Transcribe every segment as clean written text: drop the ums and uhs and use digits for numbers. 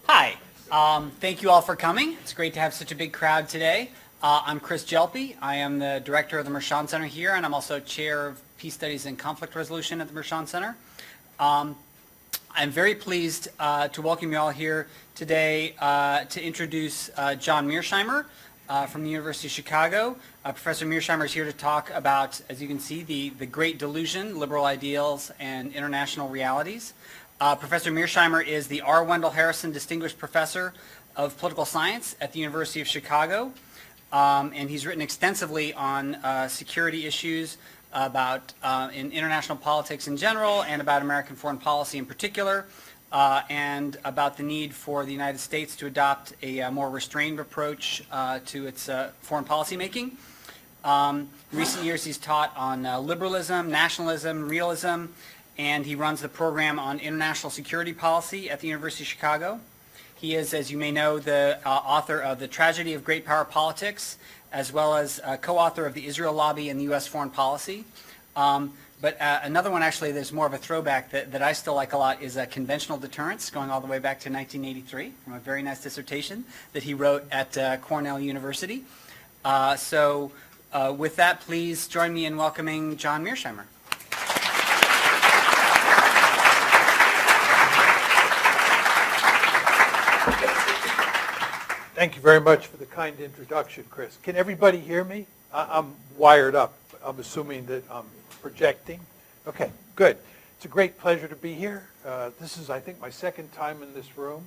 Hi. Thank you all for coming. It's great to have such a big crowd today. I'm Chris Jelpy. I am the director of the Mearsheimer Center here, and I'm also chair of Peace Studies and Conflict Resolution at the Mearsheimer Center. I'm very pleased to welcome you all here today to introduce John Mearsheimer from the University of Chicago. Professor Mearsheimer is here to talk about, as you can see, the Great Delusion, Liberal Ideals and International Realities. Professor Mearsheimer is the R. Wendell Harrison Distinguished Professor of Political Science at the University of Chicago, and he's written extensively on security issues about in international politics in general and about American foreign policy in particular, and about the need for the United States to adopt a more restrained approach to its foreign policy making. In recent years he's taught on liberalism, nationalism, realism, and he runs the program on international security policy at the University of Chicago. He is, as you may know, the author of The Tragedy of Great Power Politics, as well as co-author of The Israel Lobby and the U.S. Foreign Policy. But another one, actually, there's more of a throwback that I still like a lot, is Conventional Deterrence, going all the way back to 1983, from a very nice dissertation that he wrote at Cornell University. With that, please join me in welcoming John Mearsheimer. Thank you very much for the kind introduction, Chris. Can everybody hear me? I'm wired up. I'm assuming that I'm projecting. Okay, good. It's a great pleasure to be here. This is, I think, my second time in this room.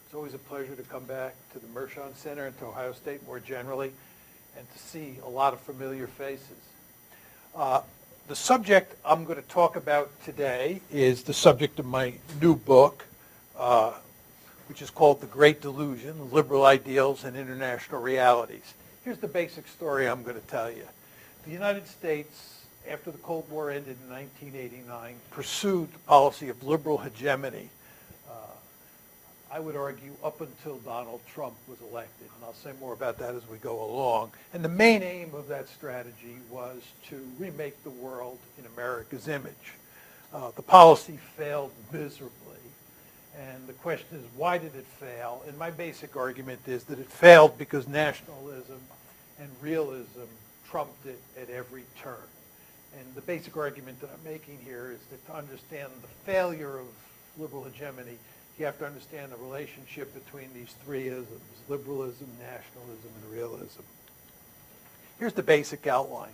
It's always a pleasure to come back to the Mearsheimer Center and to Ohio State more generally, and to see a lot of familiar faces. The subject I'm going to talk about today is the subject of my new book, which is called The Great Delusion, Liberal Ideals and International Realities. Here's the basic story I'm going to tell you. The United States, after the Cold War ended in 1989, pursued the policy of liberal hegemony, I would argue, up until Donald Trump was elected. And I'll say more about that as we go along. And the main aim of that strategy was to remake the world in America's image. The policy failed miserably. And the question is, why did it fail? And my basic argument is that it failed because nationalism and realism trumped it at every turn. And the basic argument that I'm making here is that to understand the failure of liberal hegemony, you have to understand the relationship between these three isms: liberalism, nationalism, and realism. Here's the basic outline.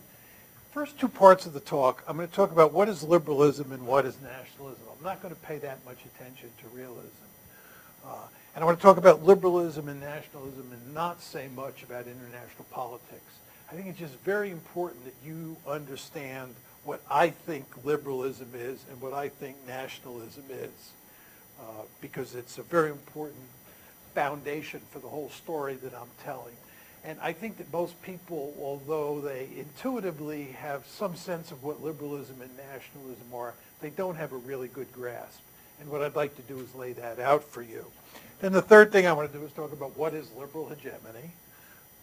First two parts of the talk, I'm going to talk about what is liberalism and what is nationalism. I'm not going to pay that much attention to realism. And I want to talk about liberalism and nationalism and not say much about international politics. I think it's just very important that you understand what I think liberalism is and what I think nationalism is, because it's a very important foundation for the whole story that I'm telling. And I think that most people, although they intuitively have some sense of what liberalism and nationalism are, they don't have a really good grasp. And what I'd like to do is lay that out for you. Then the third thing I want to do is talk about what is liberal hegemony,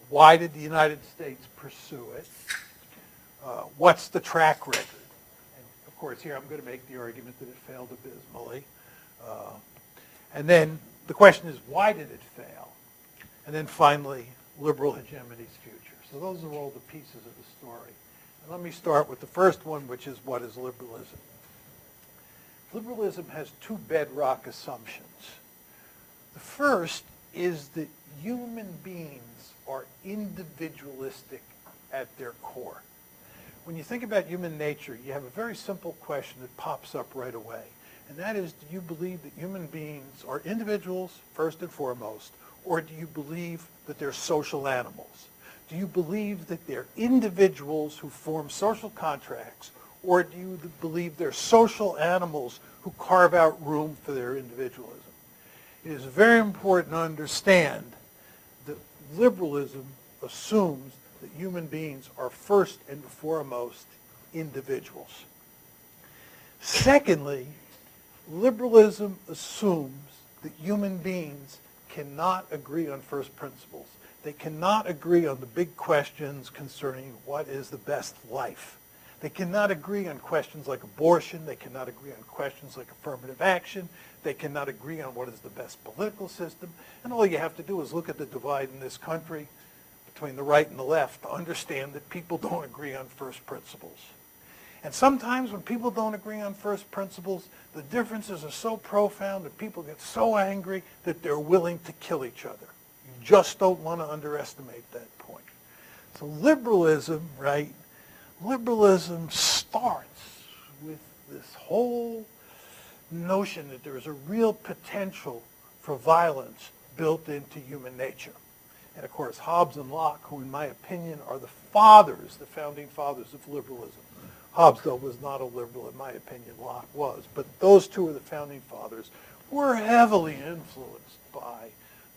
why did the United States pursue it, what's the track record. And of course, here I'm going to make the argument that it failed abysmally. And then the question is, why did it fail? And then finally, liberal hegemony's future. So those are all the pieces of the story. And let me start with the first one, which is, what is liberalism? Liberalism has two bedrock assumptions. The first is that human beings are individualistic at their core. When you think about human nature, you have a very simple question that pops up right away. And that is, do you believe that human beings are individuals, first and foremost, or do you believe that they're social animals? Do you believe that they're individuals who form social contracts, or do you believe they're social animals who carve out room for their individualism? It is very important to understand that liberalism assumes that human beings are first and foremost individuals. Secondly, liberalism assumes that human beings cannot agree on first principles. They cannot agree on the big questions concerning what is the best life. They cannot agree on questions like abortion. They cannot agree on questions like affirmative action. They cannot agree on what is the best political system. And all you have to do is look at the divide in this country between the right and the left to understand that people don't agree on first principles. And sometimes when people don't agree on first principles, the differences are so profound that people get so angry that they're willing to kill each other. You just don't want to underestimate that point. So liberalism, right? Liberalism starts with this whole notion that there is a real potential for violence built into human nature. And of course, Hobbes and Locke, who in my opinion are the fathers, the founding fathers of liberalism. Hobbes, though, was not a liberal, in my opinion. Locke was. But those two are the founding fathers, were heavily influenced by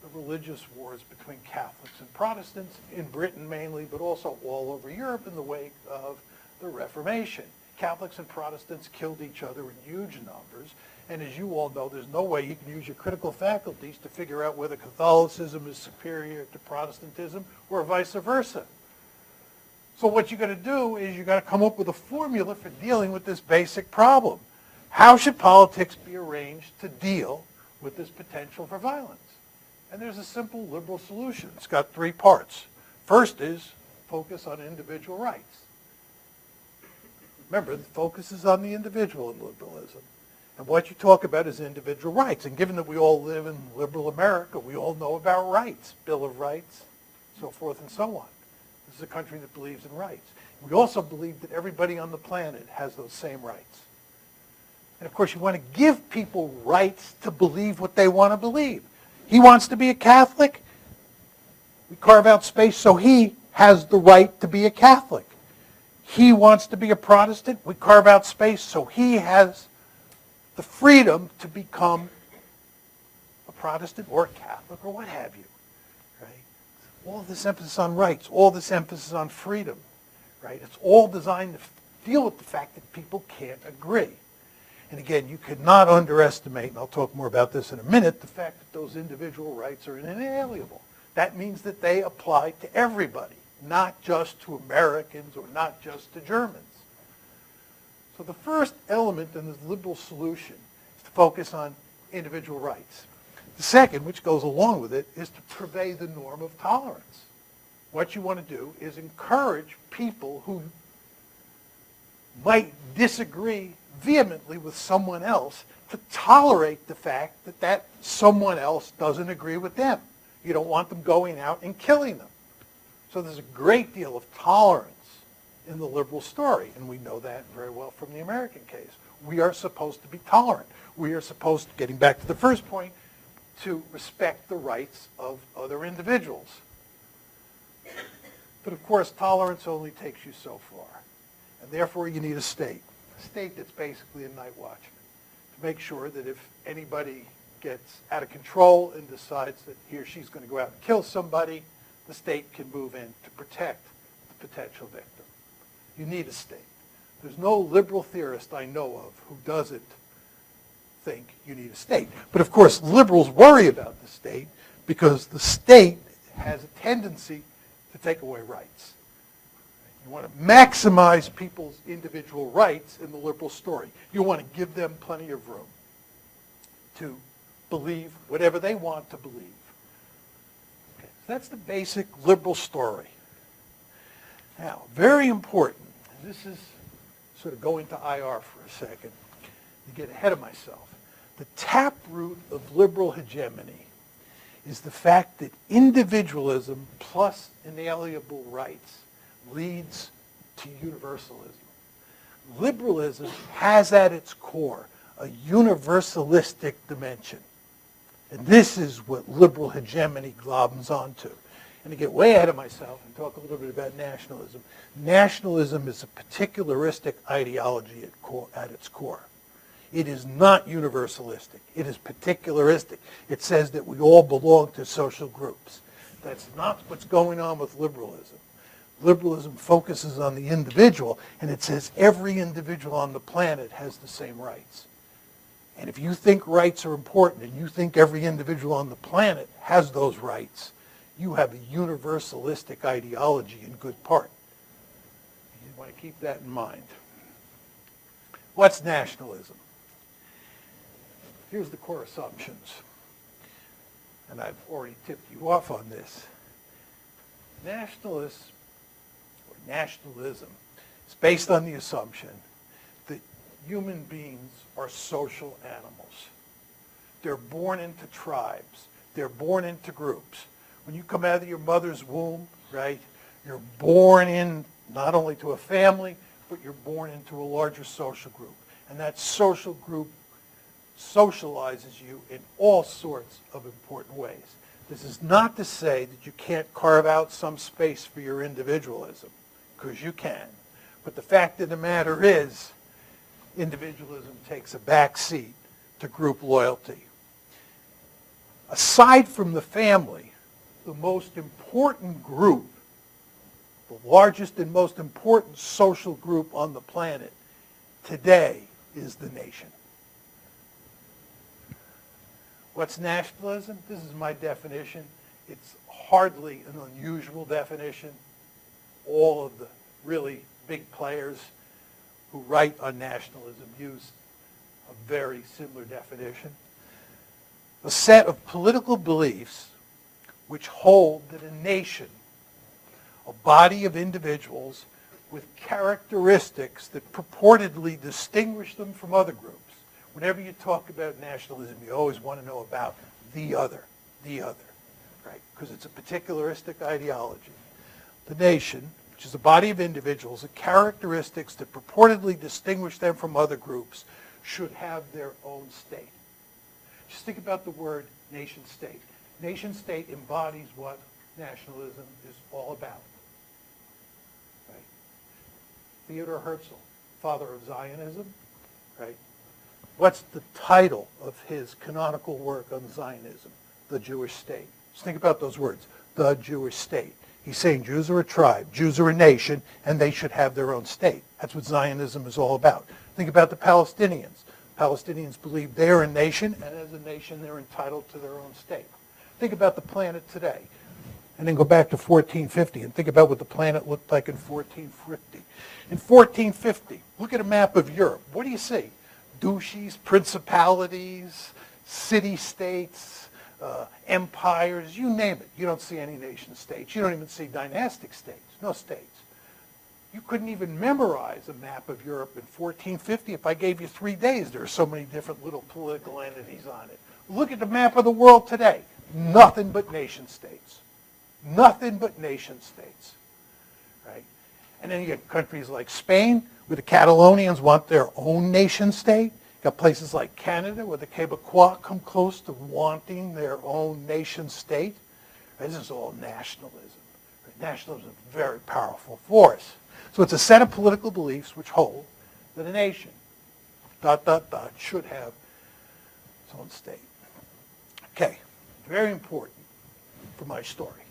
the religious wars between Catholics and Protestants, in Britain mainly, but also all over Europe in the wake of the Reformation. Catholics and Protestants killed each other in huge numbers, and as you all know, there's no way you can use your critical faculties to figure out whether Catholicism is superior to Protestantism or vice versa. So what you got to do is you got to come up with a formula for dealing with this basic problem. How should politics be arranged to deal with this potential for violence? And there's a simple liberal solution. It's got three parts. First is focus on individual rights. Remember, the focus is on the individual in liberalism. And what you talk about is individual rights. And given that we all live in liberal America, we all know about rights, Bill of Rights, so forth and so on. This is a country that believes in rights. We also believe that everybody on the planet has those same rights. And of course, you want to give people rights to believe what they want to believe. He wants to be a Catholic. We carve out space so he has the right to be a Catholic. He wants to be a Protestant. We carve out space so he has the freedom to become a Protestant or a Catholic or what have you. Right? All this emphasis on rights, all this emphasis on freedom. Right? It's all designed to deal with the fact that people can't agree. And again, you could not underestimate, and I'll talk more about this in a minute, the fact that those individual rights are inalienable. That means that they apply to everybody, not just to Americans or not just to Germans. So the first element in this liberal solution is to focus on individual rights. The second, which goes along with it, is to purvey the norm of tolerance. What you want to do is encourage people who might disagree vehemently with someone else to tolerate the fact that that someone else doesn't agree with them. You don't want them going out and killing them. So there's a great deal of tolerance in the liberal story, and we know that very well from the American case. We are supposed to be tolerant. We are supposed, getting back to the first point, to respect the rights of other individuals. But of course, tolerance only takes you so far, and therefore you need a state that's basically a night watchman, to make sure that if anybody gets out of control and decides that he or she's going to go out and kill somebody, the state can move in to protect the potential victim. You need a state. There's no liberal theorist I know of who doesn't think you need a state. But of course, liberals worry about the state because the state has a tendency to take away rights. You want to maximize people's individual rights in the liberal story. You want to give them plenty of room to believe whatever they want to believe. Okay, so that's the basic liberal story. Now, very important, and this is sort of going to IR for a second, to get ahead of myself. The taproot of liberal hegemony is the fact that individualism plus inalienable rights leads to universalism. Liberalism has at its core a universalistic dimension. And this is what liberal hegemony globs onto. And to get way ahead of myself and talk a little bit about nationalism, nationalism is a particularistic ideology at its core. It is not universalistic. It is particularistic. It says that we all belong to social groups. That's not what's going on with liberalism. Liberalism focuses on the individual, and it says every individual on the planet has the same rights. And if you think rights are important and you think every individual on the planet has those rights, you have a universalistic ideology in good part. I want to keep that in mind. What's nationalism? Here's the core assumptions. And I've already tipped you off on this. Nationalists, or nationalism, is based on the assumption that human beings are social animals. They're born into tribes. They're born into groups. When you come out of your mother's womb, right, you're born in not only to a family, but you're born into a larger social group. And that social group socializes you in all sorts of important ways. This is not to say that you can't carve out some space for your individualism, because you can. But the fact of the matter is, individualism takes a back seat to group loyalty. Aside from the family, the most important group, the largest and most important social group on the planet today is the nation. What's nationalism? This is my definition. It's hardly an unusual definition. All of the really big players who write on nationalism use a very similar definition. A set of political beliefs which hold that a nation, a body of individuals with characteristics that purportedly distinguish them from other groups. Whenever you talk about nationalism, you always want to know about the other, right? Because it's a particularistic ideology. The nation, which is a body of individuals, the characteristics that purportedly distinguish them from other groups, should have their own state. Just think about the word nation-state. Nation-state embodies what nationalism is all about. Right? Theodor Herzl, father of Zionism, right? What's the title of his canonical work on Zionism? The Jewish State. Just think about those words, the Jewish State. He's saying Jews are a tribe, Jews are a nation, and they should have their own state. That's what Zionism is all about. Think about the Palestinians. Palestinians believe they are a nation, and as a nation, they're entitled to their own state. Think about the planet today, and then go back to 1450, and think about what the planet looked like in 1450. In 1450, look at a map of Europe. What do you see? Duchies, principalities, city-states, empires, you name it. You don't see any nation-states. You don't even see dynastic states. No states. You couldn't even memorize a map of Europe in 1450 if I gave you 3 days. There are so many different little political entities on it. Look at the map of the world today. Nothing but nation-states. Nothing but nation-states. Right? And then you get countries like Spain, where the Catalonians want their own nation-state. You got places like Canada, where the Quebecois come close to wanting their own nation-state. This is all nationalism. Nationalism is a very powerful force. So it's a set of political beliefs which hold that a nation, should have its own state. Okay, very important for my story.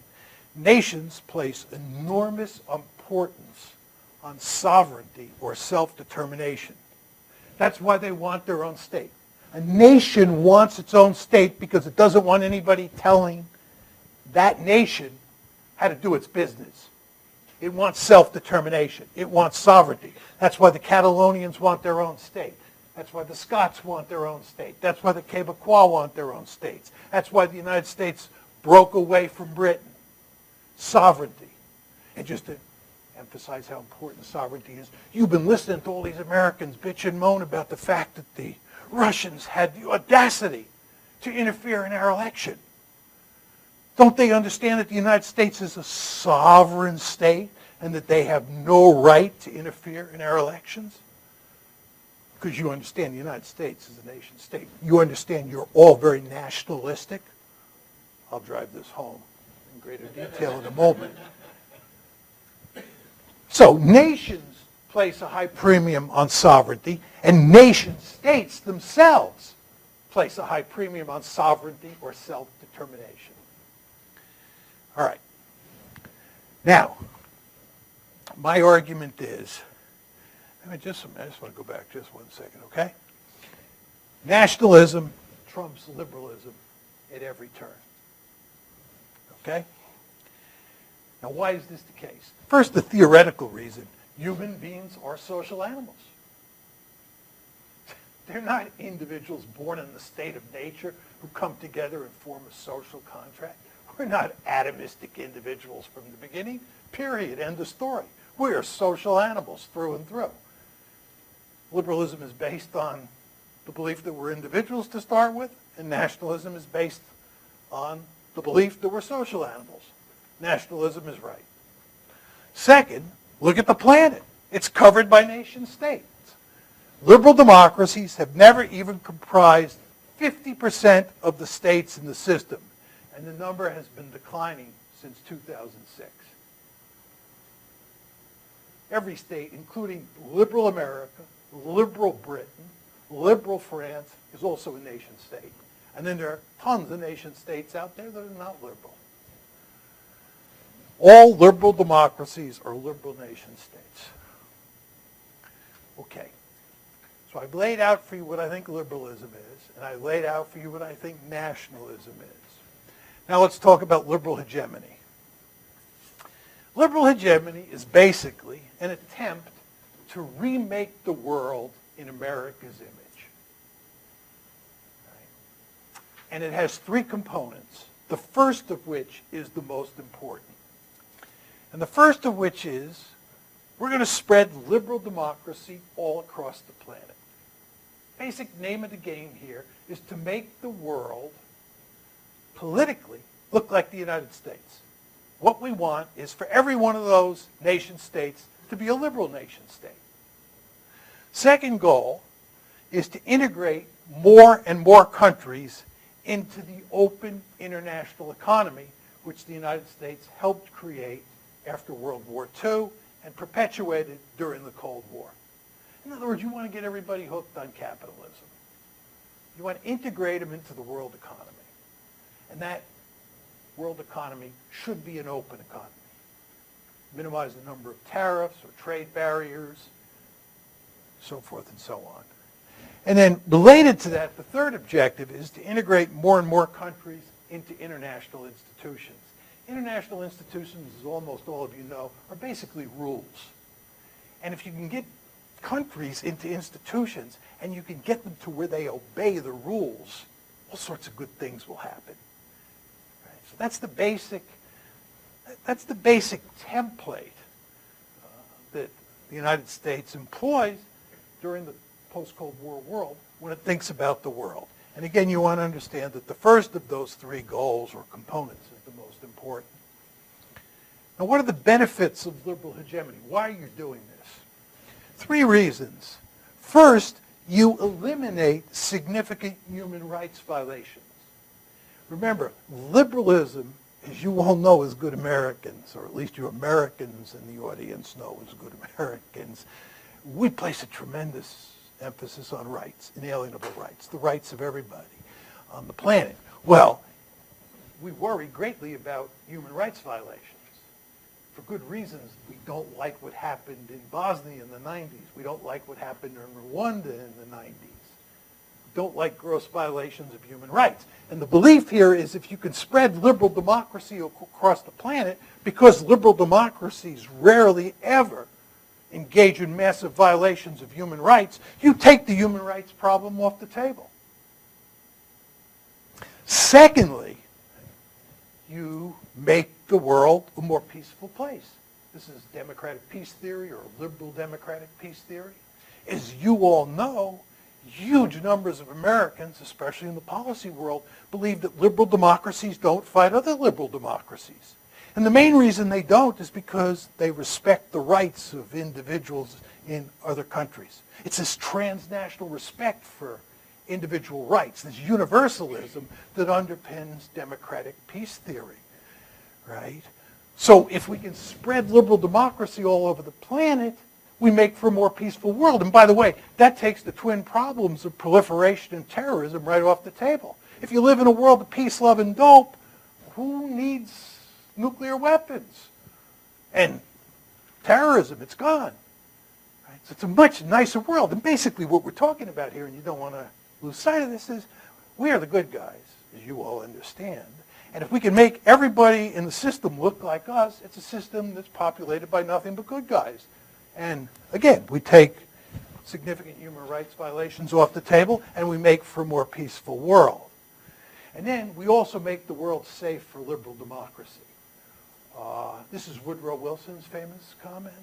Nations place enormous importance on sovereignty or self-determination. That's why they want their own state. A nation wants its own state because it doesn't want anybody telling that nation how to do its business. It wants self-determination. It wants sovereignty. That's why the Catalonians want their own state. That's why the Scots want their own state. That's why the Quebecois want their own states. That's why the United States broke away from Britain. Sovereignty. And just to emphasize how important sovereignty is, you've been listening to all these Americans bitch and moan about the fact that the Russians had the audacity to interfere in our election. Don't they understand that the United States is a sovereign state and that they have no right to interfere in our elections? Because you understand the United States is a nation state. You understand you're all very nationalistic. I'll drive this home in greater detail in a moment. So nations place a high premium on sovereignty, and nation states themselves place a high premium on sovereignty or self-determination. All right. Now, my argument is, I just want to go back just 1 second, okay? Nationalism trumps liberalism at every turn. Okay? Now, why is this the case? First, the theoretical reason. Human beings are social animals. They're not individuals born in the state of nature who come together and form a social contract. We're not atomistic individuals from the beginning, period, end of story. We are social animals through and through. Liberalism is based on the belief that we're individuals to start with, and nationalism is based on the belief that we're social animals. Nationalism is right. Second, look at the planet. It's covered by nation states. Liberal democracies have never even comprised 50% of the states in the system, and the number has been declining since 2006. Every state, including liberal America, liberal Britain, liberal France, is also a nation state. And then there are tons of nation states out there that are not liberal. All liberal democracies are liberal nation states. Okay. So I've laid out for you what I think liberalism is, and I've laid out for you what I think nationalism is. Now let's talk about liberal hegemony. Liberal hegemony is basically an attempt to remake the world in America's image. Right? And it has three components, the first of which is the most important. And the first of which is we're going to spread liberal democracy all across the planet. Basic name of the game here is to make the world politically look like the United States. What we want is for every one of those nation states to be a liberal nation state. Second goal is to integrate more and more countries into the open international economy, which the United States helped create after World War II and perpetuated during the Cold War. In other words, you want to get everybody hooked on capitalism. You want to integrate them into the world economy. And that world economy should be an open economy. Minimize the number of tariffs or trade barriers, so forth and so on. And then related to that, the third objective is to integrate more and more countries into international institutions. International institutions, as almost all of you know, are basically rules. And if you can get countries into institutions and you can get them to where they obey the rules, all sorts of good things will happen. Right? So that's the basic template that the United States employs during the post-Cold War world when it thinks about the world. And again, you want to understand that the first of those three goals or components is the most important. Now, what are the benefits of liberal hegemony? Why are you doing this? Three reasons. First, you eliminate significant human rights violations. Remember, liberalism, as you all know as good Americans, or at least you Americans in the audience know as good Americans, we place a tremendous emphasis on rights, inalienable rights, the rights of everybody on the planet. Well, we worry greatly about human rights violations. For good reasons. We don't like what happened in Bosnia in the 90s. We don't like what happened in Rwanda in the 90s. We don't like gross violations of human rights. And the belief here is if you can spread liberal democracy across the planet, because liberal democracies rarely ever engage in massive violations of human rights, you take the human rights problem off the table. Secondly, you make the world a more peaceful place. This is democratic peace theory or liberal democratic peace theory. As you all know, huge numbers of Americans, especially in the policy world, believe that liberal democracies don't fight other liberal democracies. And the main reason they don't is because they respect the rights of individuals in other countries. It's this transnational respect for individual rights, this universalism that underpins democratic peace theory, right? So if we can spread liberal democracy all over the planet, we make for a more peaceful world. And by the way, that takes the twin problems of proliferation and terrorism right off the table. If you live in a world of peace, love, and dope, who needs nuclear weapons? And terrorism, it's gone. Right? So it's a much nicer world. And basically what we're talking about here, and you don't want to lose sight of this, is we are the good guys, as you all understand. And if we can make everybody in the system look like us, it's a system that's populated by nothing but good guys. And again, we take significant human rights violations off the table, and we make for a more peaceful world. And then we also make the world safe for liberal democracy. This is Woodrow Wilson's famous comment.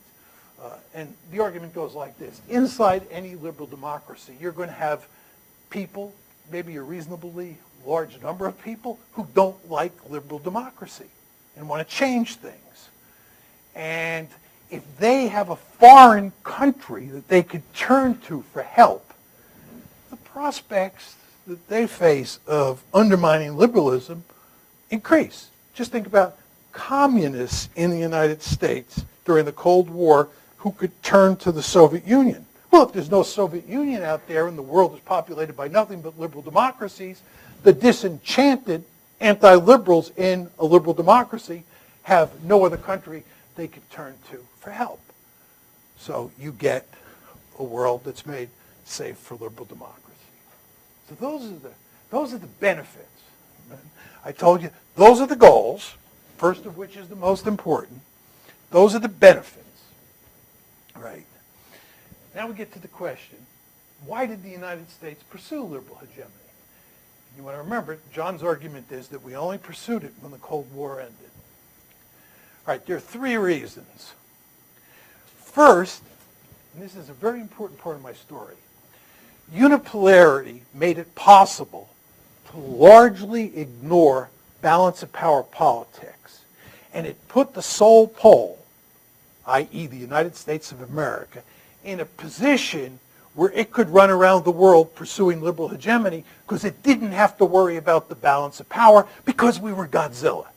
And the argument goes like this. Inside any liberal democracy, you're going to have people, maybe a reasonably large number of people, who don't like liberal democracy and want to change things. And if they have a foreign country that they could turn to for help, the prospects that they face of undermining liberalism increase. Just think about communists in the United States during the Cold War who could turn to the Soviet Union. Well, if there's no Soviet Union out there and the world is populated by nothing but liberal democracies, the disenchanted anti-liberals in a liberal democracy have no other country they could turn to for help. So you get a world that's made safe for liberal democracy. So those are the benefits. I told you, those are the goals, first of which is the most important. Those are the benefits, right? Now we get to the question, why did the United States pursue liberal hegemony? You want to remember, John's argument is that we only pursued it when the Cold War ended. All right, there are three reasons. First, and this is a very important part of my story, unipolarity made it possible to largely ignore balance of power politics. And it put the sole pole, i.e. the United States of America, in a position where it could run around the world pursuing liberal hegemony because it didn't have to worry about the balance of power because we were Godzilla.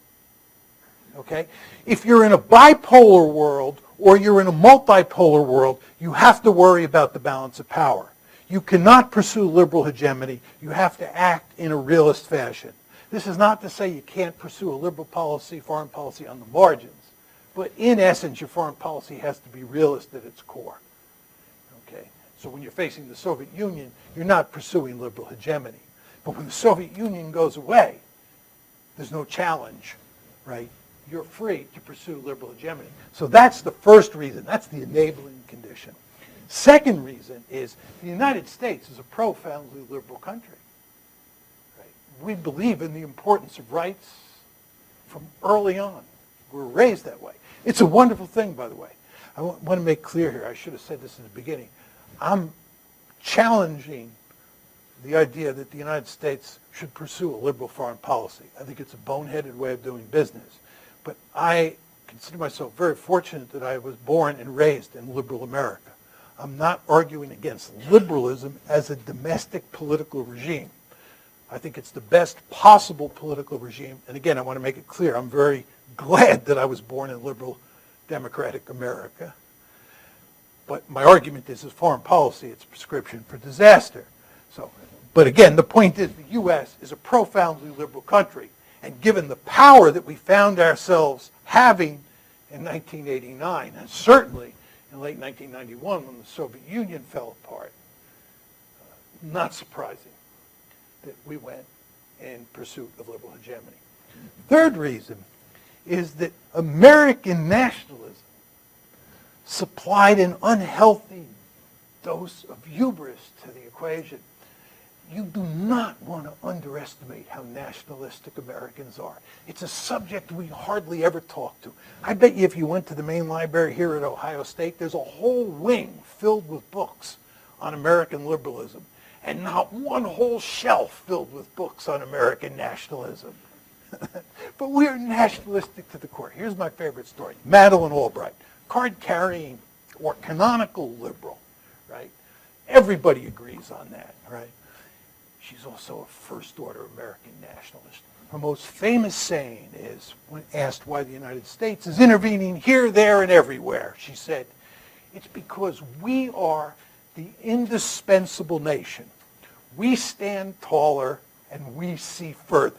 Okay? If you're in a bipolar world or you're in a multipolar world, you have to worry about the balance of power. You cannot pursue liberal hegemony. You have to act in a realist fashion. This is not to say you can't pursue a liberal policy, foreign policy on the margins, but in essence, your foreign policy has to be realist at its core. Okay? So when you're facing the Soviet Union, you're not pursuing liberal hegemony. But when the Soviet Union goes away, there's no challenge, right? You're free to pursue liberal hegemony. So that's the first reason. That's the enabling condition. Second reason is the United States is a profoundly liberal country. Right? We believe in the importance of rights from early on. We're raised that way. It's a wonderful thing, by the way. I want to make clear here, I should have said this in the beginning. I'm challenging the idea that the United States should pursue a liberal foreign policy. I think it's a boneheaded way of doing business. But I consider myself very fortunate that I was born and raised in liberal America. I'm not arguing against liberalism as a domestic political regime. I think it's the best possible political regime. And again, I want to make it clear, I'm very glad that I was born in liberal democratic America. But my argument is, as foreign policy, it's a prescription for disaster. But again, the point is the U.S. is a profoundly liberal country. And given the power that we found ourselves having in 1989, and certainly in late 1991 when the Soviet Union fell apart, not surprising that we went in pursuit of liberal hegemony. Third reason is that American nationalism supplied an unhealthy dose of hubris to the equation. You do not want to underestimate how nationalistic Americans are. It's a subject we hardly ever talk to. I bet you if you went to the main library here at Ohio State, there's a whole wing filled with books on American liberalism, and not one whole shelf filled with books on American nationalism. But we are nationalistic to the core. Here's my favorite story. Madeleine Albright, card-carrying or canonical liberal, right? Everybody agrees on that, right? She's also a first-order American nationalist. Her most famous saying is, when asked why the United States is intervening here, there, and everywhere, she said, it's because we are the indispensable nation. We stand taller and we see further.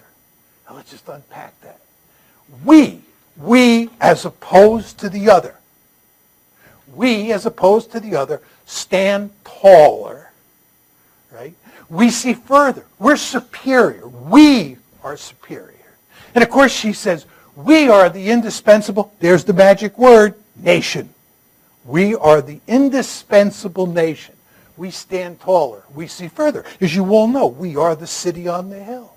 Now let's just unpack that. We as opposed to the other. We as opposed to the other stand taller, right? We see further. We're superior. We are superior. And of course she says, we are the indispensable, there's the magic word, nation. We are the indispensable nation. We stand taller. We see further. As you all know, we are the city on the hill.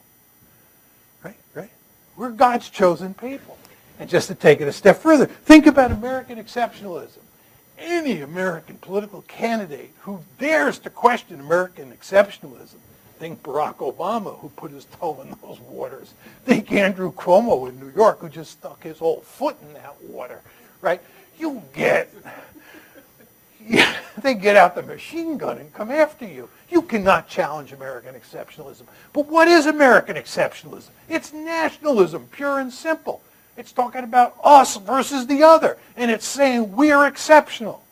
Right? Right? We're God's chosen people. And just to take it a step further, think about American exceptionalism. Any American political candidate who dares to question American exceptionalism, think Barack Obama, who put his toe in those waters. Think Andrew Cuomo in New York, who just stuck his whole foot in that water. Right? They get out the machine gun and come after you. You cannot challenge American exceptionalism. But what is American exceptionalism? It's nationalism, pure and simple. It's talking about us versus the other. And it's saying we're exceptional.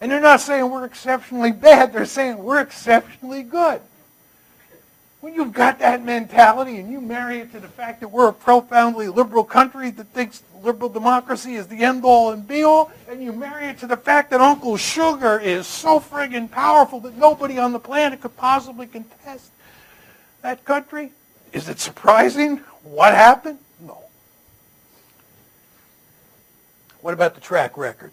And they're not saying we're exceptionally bad. They're saying we're exceptionally good. When you've got that mentality and you marry it to the fact that we're a profoundly liberal country that thinks liberal democracy is the end-all and be-all, and you marry it to the fact that Uncle Sugar is so friggin' powerful that nobody on the planet could possibly contest that country, is it surprising what happened? No. What about the track record?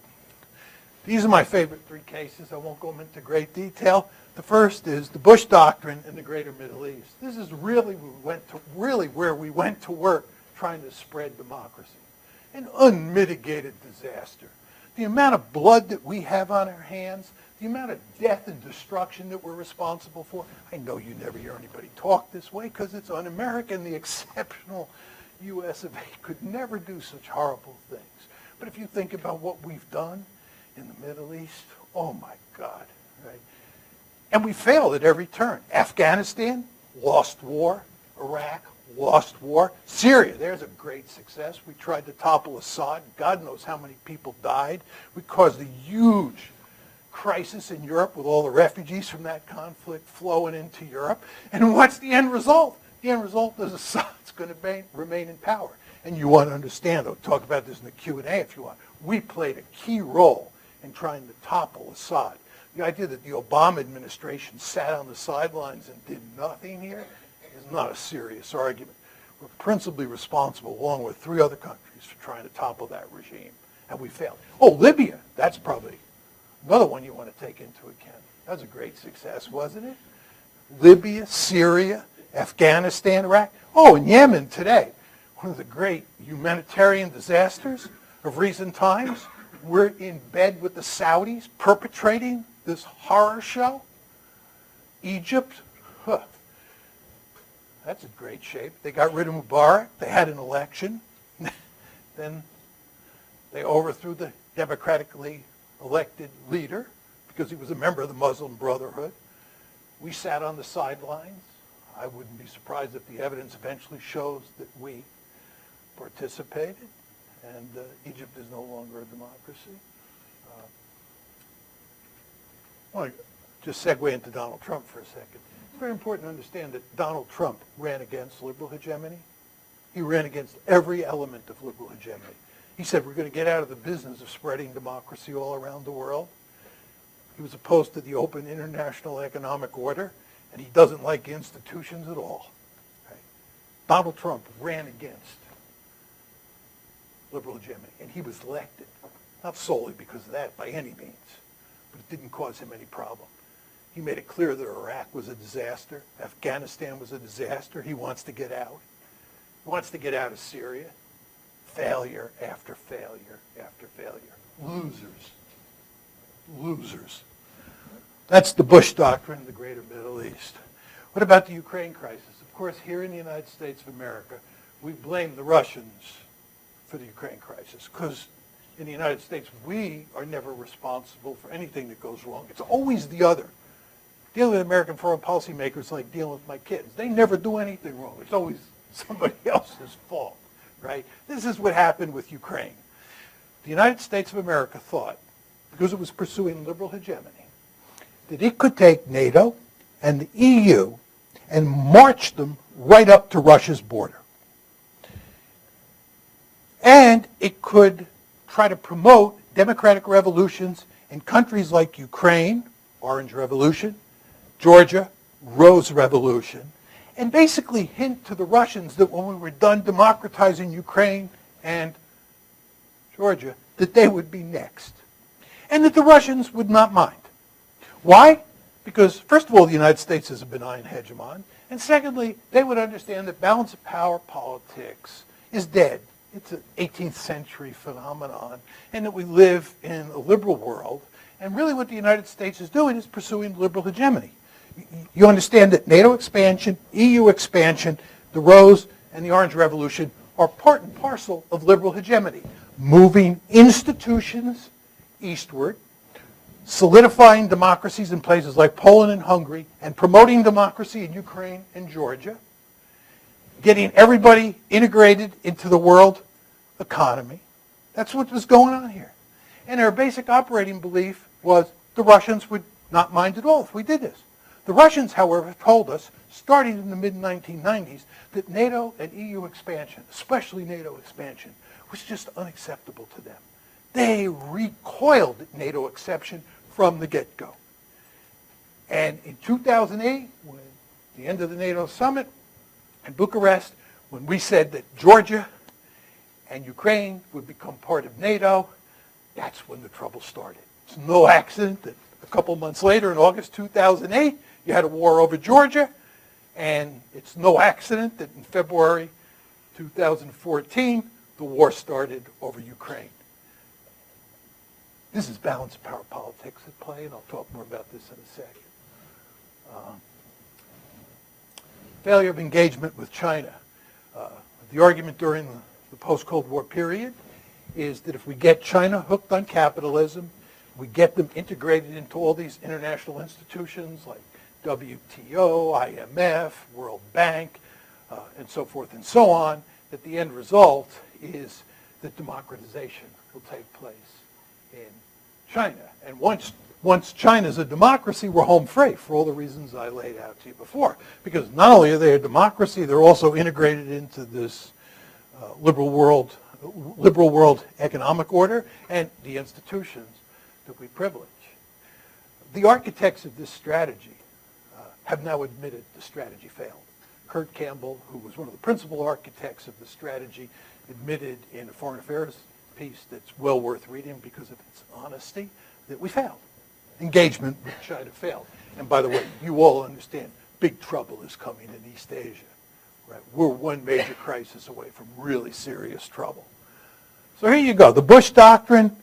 These are my favorite three cases. I won't go into great detail. The first is the Bush Doctrine in the Greater Middle East. This is really where we went to work trying to spread democracy. An unmitigated disaster. The amount of blood that we have on our hands, the amount of death and destruction that we're responsible for. I know you never hear anybody talk this way because it's un-American. The exceptional U.S. of A. could never do such horrible things. But if you think about what we've done in the Middle East, oh my God, right? And we failed at every turn. Afghanistan, lost war. Iraq, lost war. Syria, there's a great success. We tried to topple Assad. God knows how many people died. We caused a huge crisis in Europe with all the refugees from that conflict flowing into Europe. And what's the end result? The end result is Assad's going to remain in power. And you want to understand, I'll talk about this in the Q&A if you want. We played a key role in trying to topple Assad. The idea that the Obama administration sat on the sidelines and did nothing here is not a serious argument. We're principally responsible, along with 3 other countries, for trying to topple that regime. And we failed. Oh, Libya, that's probably another one you want to take into account. That was a great success, wasn't it? Libya, Syria, Afghanistan, Iraq. Oh, and Yemen today. One of the great humanitarian disasters of recent times. We're in bed with the Saudis perpetrating this horror show. Egypt, that's in great shape. They got rid of Mubarak. They had an election. Then they overthrew the democratically elected leader because he was a member of the Muslim Brotherhood. We sat on the sidelines. I wouldn't be surprised if the evidence eventually shows that we participated, and Egypt is no longer a democracy. I want to just segue into Donald Trump for a second. It's very important to understand that Donald Trump ran against liberal hegemony. He ran against every element of liberal hegemony. He said we're going to get out of the business of spreading democracy all around the world. He was opposed to the open international economic order, and he doesn't like institutions at all. Right? Donald Trump ran against liberal hegemony, and he was elected, not solely because of that by any means, but it didn't cause him any problem. He made it clear that Iraq was a disaster, Afghanistan was a disaster. He wants to get out. He wants to get out of Syria. Failure after failure after failure. Losers. Losers. That's the Bush Doctrine in the Greater Middle East. What about the Ukraine crisis? Of course, here in the United States of America, we blame the Russians for the Ukraine crisis because in the United States, we are never responsible for anything that goes wrong. It's always the other. Dealing with American foreign policy makers like dealing with my kids. They never do anything wrong. It's always somebody else's fault, right? This is what happened with Ukraine. The United States of America thought, because it was pursuing liberal hegemony, that it could take NATO and the EU and march them right up to Russia's border. And it could try to promote democratic revolutions in countries like Ukraine, Orange Revolution, Georgia, Rose Revolution, and basically hint to the Russians that when we were done democratizing Ukraine and Georgia, that they would be next. and that the Russians would not mind. Why? Because, first of all, the United States is a benign hegemon, and secondly, they would understand that balance of power politics is dead. It's an 18th century phenomenon, and that we live in a liberal world, and really what the United States is doing is pursuing liberal hegemony. You understand that NATO expansion, EU expansion, the Rose and the Orange Revolution are part and parcel of liberal hegemony, moving institutions eastward, solidifying democracies in places like Poland and Hungary, and promoting democracy in Ukraine and Georgia, getting everybody integrated into the world economy. That's what was going on here. And our basic operating belief was the Russians would not mind at all if we did this. The Russians, however, told us, starting in the mid-1990s, that NATO and EU expansion, especially NATO expansion, was just unacceptable to them. They recoiled at NATO exception from the get-go. And in 2008, when the end of the NATO summit in Bucharest, when we said that Georgia and Ukraine would become part of NATO, that's when the trouble started. It's no accident that a couple months later, in August 2008, you had a war over Georgia, and it's no accident that in February 2014, the war started over Ukraine. This is balance of power politics at play, and I'll talk more about this in a second. Failure of engagement with China. The argument during the post-Cold War period is that if we get China hooked on capitalism, we get them integrated into all these international institutions like WTO, IMF, World Bank, and so forth and so on, that the end result is that democratization will take place in China. And once China's a democracy, we're home free for all the reasons I laid out to you before. Because not only are they a democracy, they're also integrated into this liberal world economic order and the institutions that we privilege. The architects of this strategy have now admitted the strategy failed. Kurt Campbell, who was one of the principal architects of the strategy, admitted in a foreign affairs piece that's well worth reading because of its honesty, that we failed. Engagement with China failed. And by the way, you all understand big trouble is coming in East Asia. Right? We're one major crisis away from really serious trouble. So here you go. The Bush Doctrine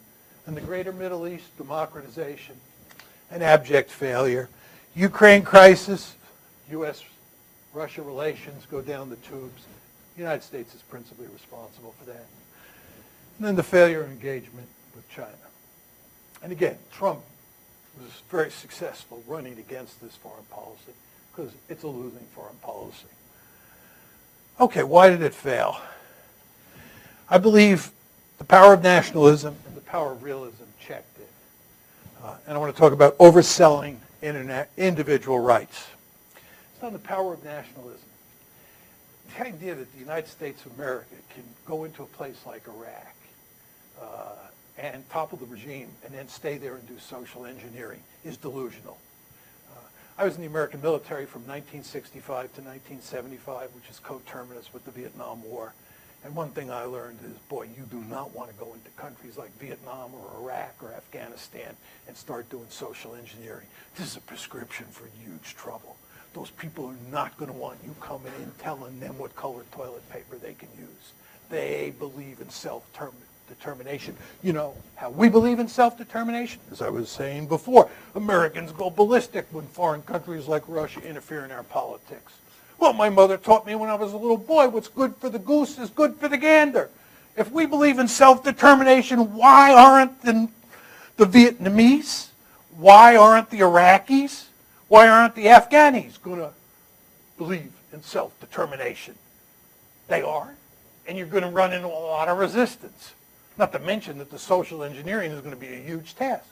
and the Greater Middle East democratization, an abject failure. Ukraine crisis, U.S.-Russia relations go down the tubes. The United States is principally responsible for that. And then the failure of engagement with China. And again, Trump was very successful running against this foreign policy because it's a losing foreign policy. Okay, why did it fail? I believe the power of nationalism and the power of realism checked it. And I want to talk about overselling individual rights. It's not the power of nationalism. The idea that the United States of America can go into a place like Iraq and topple the regime and then stay there and do social engineering is delusional. I was in the American military from 1965 to 1975, which is coterminous with the Vietnam War. And one thing I learned is, boy, you do not want to go into countries like Vietnam or Iraq or Afghanistan and start doing social engineering. This is a prescription for huge trouble. Those people are not going to want you coming in telling them what colored toilet paper they can use. They believe in self-determination. You know how we believe in self-determination? As I was saying before, Americans go ballistic when foreign countries like Russia interfere in our politics. Well, my mother taught me when I was a little boy, what's good for the goose is good for the gander. If we believe in self-determination, why aren't the Vietnamese? Why aren't the Iraqis? Why aren't the Afghanis going to believe in self-determination? They are, and you're going to run into a lot of resistance. Not to mention that the social engineering is going to be a huge task.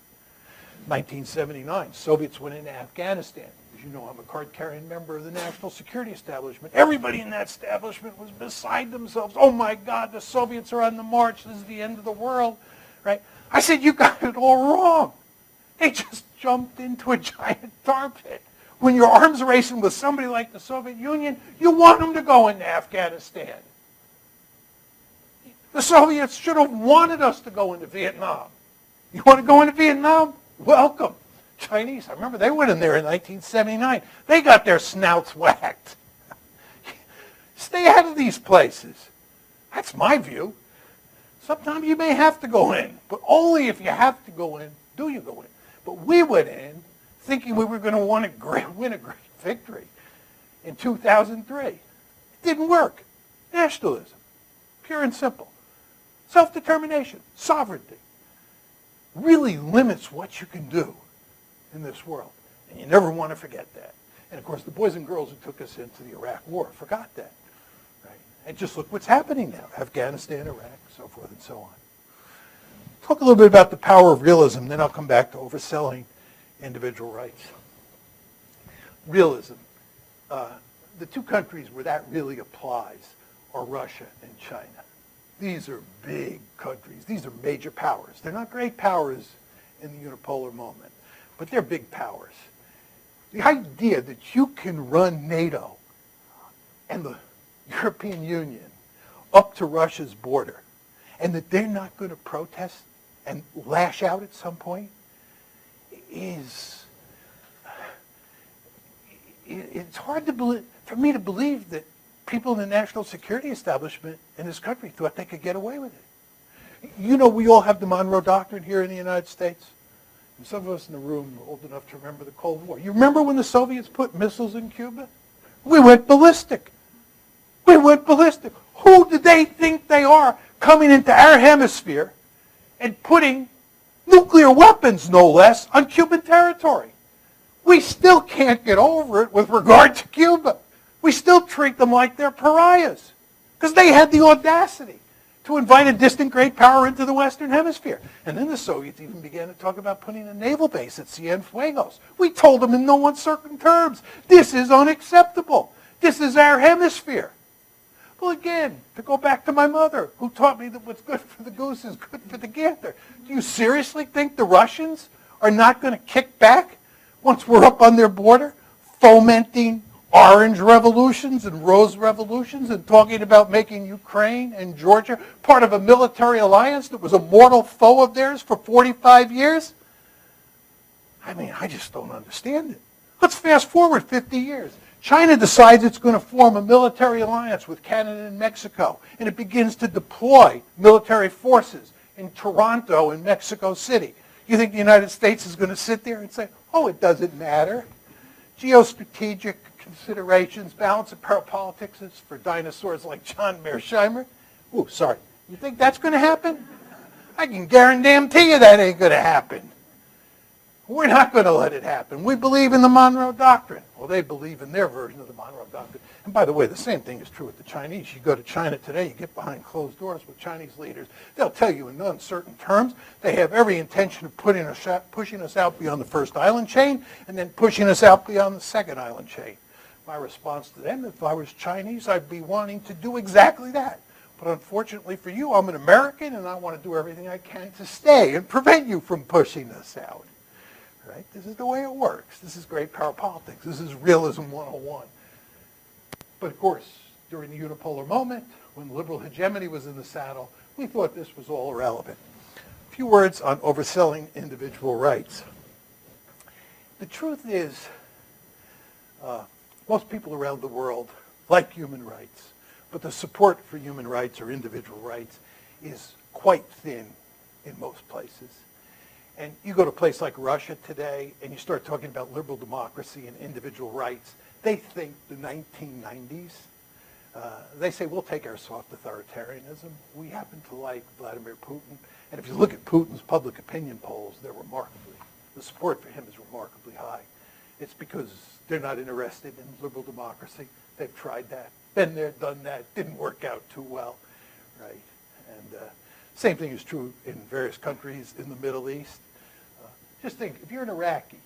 1979, Soviets went into Afghanistan. As you know, I'm a card-carrying member of the national security establishment. Everybody in that establishment was beside themselves. Oh my God, the Soviets are on the march. This is the end of the world, right? I said, you got it all wrong. They just jumped into a giant tar pit. When you're arms racing with somebody like the Soviet Union, you want them to go into Afghanistan. The Soviets should have wanted us to go into Vietnam. You want to go into Vietnam? Welcome. Chinese, I remember they went in there in 1979. They got their snouts whacked. Stay out of these places. That's my view. Sometimes you may have to go in, but only if you have to go in, do you go in. But we went in thinking we were going to win a great victory in 2003. It didn't work. Nationalism, pure and simple. Self-determination, sovereignty, really limits what you can do in this world. And you never want to forget that. And of course, the boys and girls who took us into the Iraq War forgot that. Right? And just look what's happening now. Afghanistan, Iraq, so forth and so on. Talk a little bit about the power of realism, then I'll come back to overselling individual rights. Realism. The two countries where that really applies are Russia and China. These are big countries. These are major powers. They're not great powers in the unipolar moment, but they're big powers. The idea that you can run NATO and the European Union up to Russia's border and that they're not going to protest and lash out at some point is, it's hard to believe, for me to believe that people in the national security establishment in this country thought they could get away with it. You know, we all have the Monroe Doctrine here in the United States. And some of us in the room are old enough to remember the Cold War. You remember when the Soviets put missiles in Cuba? We went ballistic. We went ballistic. Who do they think they are coming into our hemisphere and putting nuclear weapons, no less, on Cuban territory? We still can't get over it with regard to Cuba. We still treat them like they're pariahs because they had the audacity to invite a distant great power into the Western Hemisphere. And then the Soviets even began to talk about putting a naval base at Cienfuegos. We told them in no uncertain terms, this is unacceptable. This is our hemisphere. Well, again, to go back to my mother, who taught me that what's good for the goose is good for the gander. Do you seriously think the Russians are not going to kick back once we're up on their border, fomenting orange revolutions and rose revolutions and talking about making Ukraine and Georgia part of a military alliance that was a mortal foe of theirs for 45 years? I mean, I just don't understand it. Let's fast forward 50 years. China decides it's going to form a military alliance with Canada and Mexico, and it begins to deploy military forces in Toronto and Mexico City. You think the United States is going to sit there and say, oh, it doesn't matter. Geostrategic considerations, balance of power politics is for dinosaurs like John Mearsheimer. Ooh, sorry. You think that's going to happen? I can guarantee you that ain't going to happen. We're not going to let it happen. We believe in the Monroe Doctrine. Well, they believe in their version of the Monroe Doctrine. And by the way, the same thing is true with the Chinese. You go to China today, you get behind closed doors with Chinese leaders. They'll tell you in no uncertain terms they have every intention of pushing us out beyond the first island chain and then pushing us out beyond the second island chain. My response to them, if I was Chinese, I'd be wanting to do exactly that. But unfortunately for you, I'm an American, and I want to do everything I can to stay and prevent you from pushing us out. Right? This is the way it works. This is great power politics. This is realism 101. But of course, during the unipolar moment, when liberal hegemony was in the saddle, we thought this was all irrelevant. A few words on overselling individual rights. The truth is, most people around the world like human rights, but the support for human rights or individual rights is quite thin in most places. And you go to a place like Russia today, and you start talking about liberal democracy and individual rights, they think the 1990s. They say, we'll take our soft authoritarianism. We happen to like Vladimir Putin. And if you look at Putin's public opinion polls, the support for him is remarkably high. It's because they're not interested in liberal democracy. They've tried that, been there, done that, didn't work out too well, right? And same thing is true in various countries in the Middle East. Just think, if you're an Iraqi,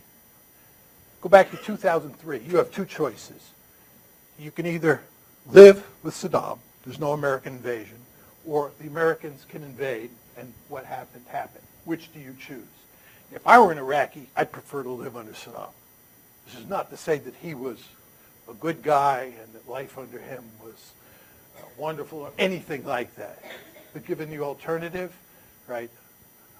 go back to 2003, you have two choices. You can either live with Saddam, there's no American invasion, or the Americans can invade, and what happened, happened. Which do you choose? If I were an Iraqi, I'd prefer to live under Saddam. This is not to say that he was a good guy and that life under him was wonderful or anything like that. But given the alternative, right,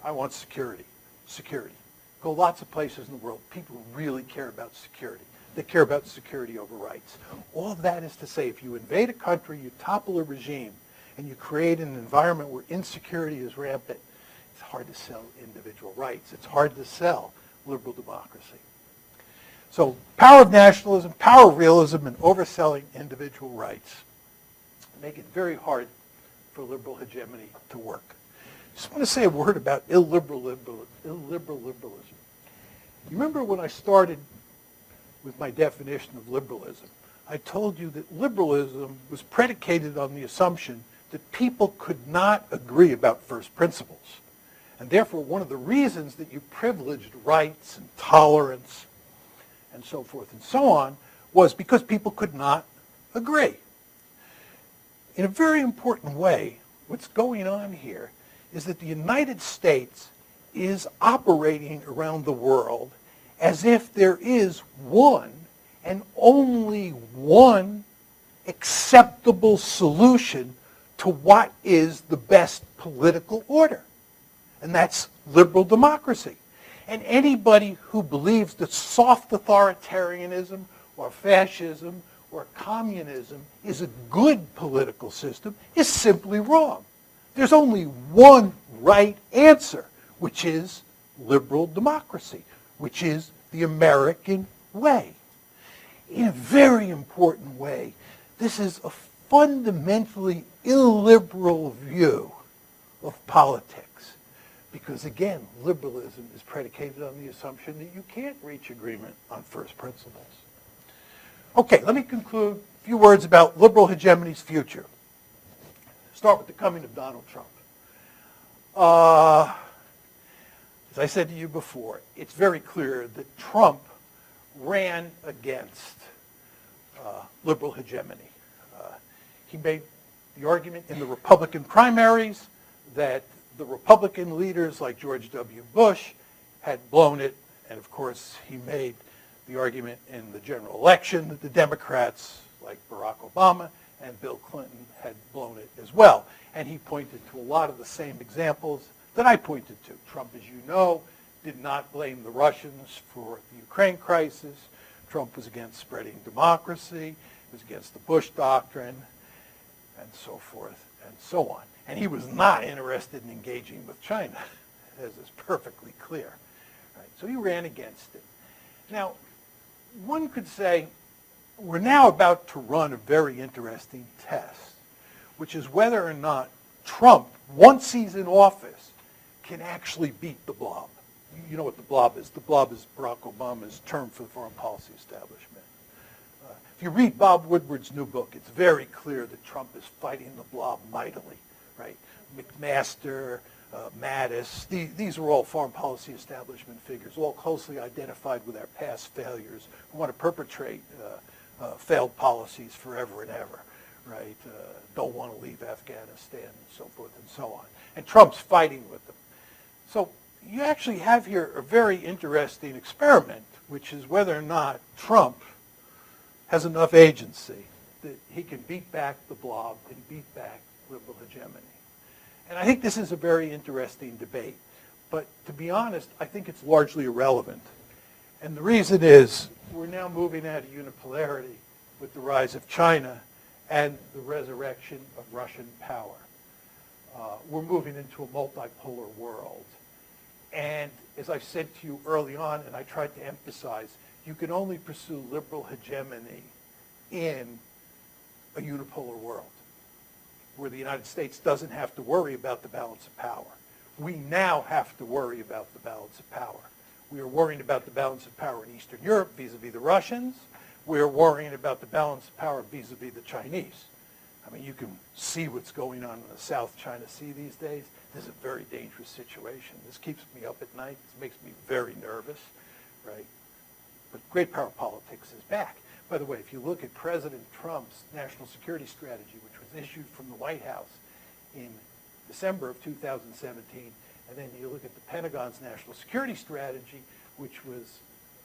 I want security. security. Go lots of places in the world. People really care about security. They care about security over rights. All of that is to say, if you invade a country, you topple a regime, and you create an environment where insecurity is rampant, it's hard to sell individual rights. It's hard to sell liberal democracy. So power of nationalism, power of realism, and overselling individual rights make it very hard for liberal hegemony to work. I just want to say a word about illiberal liberalism. You remember when I started with my definition of liberalism, I told you that liberalism was predicated on the assumption that people could not agree about first principles. And therefore, one of the reasons that you privileged rights and tolerance and so forth and so on was because people could not agree. In a very important way, what's going on here is that the United States is operating around the world as if there is one and only one acceptable solution to what is the best political order. And that's liberal democracy. And anybody who believes that soft authoritarianism or fascism or communism is a good political system is simply wrong. There's only one right answer, which is liberal democracy, which is the American way. In a very important way, this is a fundamentally illiberal view of politics. Because again, liberalism is predicated on the assumption that you can't reach agreement on first principles. Okay, let me conclude a few words about liberal hegemony's future. Start with the coming of Donald Trump. As I said to you before, it's very clear that Trump ran against liberal hegemony. He made the argument in the Republican primaries that the Republican leaders like George W. Bush had blown it, and of course he made the argument in the general election that the Democrats like Barack Obama and Bill Clinton had blown it as well. And he pointed to a lot of the same examples that I pointed to. Trump, as you know, did not blame the Russians for the Ukraine crisis. Trump was against spreading democracy, was against the Bush doctrine, and so forth and so on. And he was not interested in engaging with China, as is perfectly clear. Right? So he ran against it. Now, one could say we're now about to run a very interesting test, which is whether or not Trump, once he's in office, can actually beat the blob. You know what the blob is. The blob is Barack Obama's term for the foreign policy establishment. If you read Bob Woodward's new book, it's very clear that Trump is fighting the blob mightily. Right? McMaster, Mattis, these are all foreign policy establishment figures, all closely identified with our past failures, who want to perpetrate failed policies forever and ever, right? Don't want to leave Afghanistan and so forth and so on. And Trump's fighting with them. So you actually have here a very interesting experiment, which is whether or not Trump has enough agency that he can beat back the blob and beat back liberal hegemony. And I think this is a very interesting debate. But to be honest, I think it's largely irrelevant. And the reason is we're now moving out of unipolarity with the rise of China and the resurrection of Russian power. We're moving into a multipolar world. And as I said to you early on, and I tried to emphasize, you can only pursue liberal hegemony in a unipolar world, where the United States doesn't have to worry about the balance of power. We now have to worry about the balance of power. We are worrying about the balance of power in Eastern Europe vis-a-vis the Russians. We are worrying about the balance of power vis-a-vis the Chinese. I mean, you can see what's going on in the South China Sea these days. This is a very dangerous situation. This keeps me up at night. This makes me very nervous, right? But great power politics is back. By the way, if you look at President Trump's national security strategy, which was issued from the White House in December of 2017, and then you look at the Pentagon's national security strategy, which was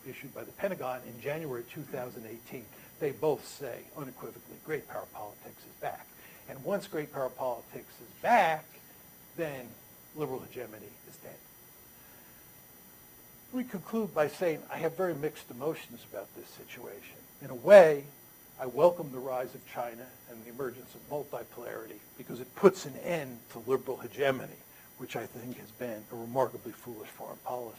issued by the Pentagon in January 2018, they both say unequivocally great power politics is back. And once great power politics is back, then liberal hegemony is dead. Let me conclude by saying I have very mixed emotions about this situation. In a way, I welcome the rise of China and the emergence of multipolarity because it puts an end to liberal hegemony, which I think has been a remarkably foolish foreign policy.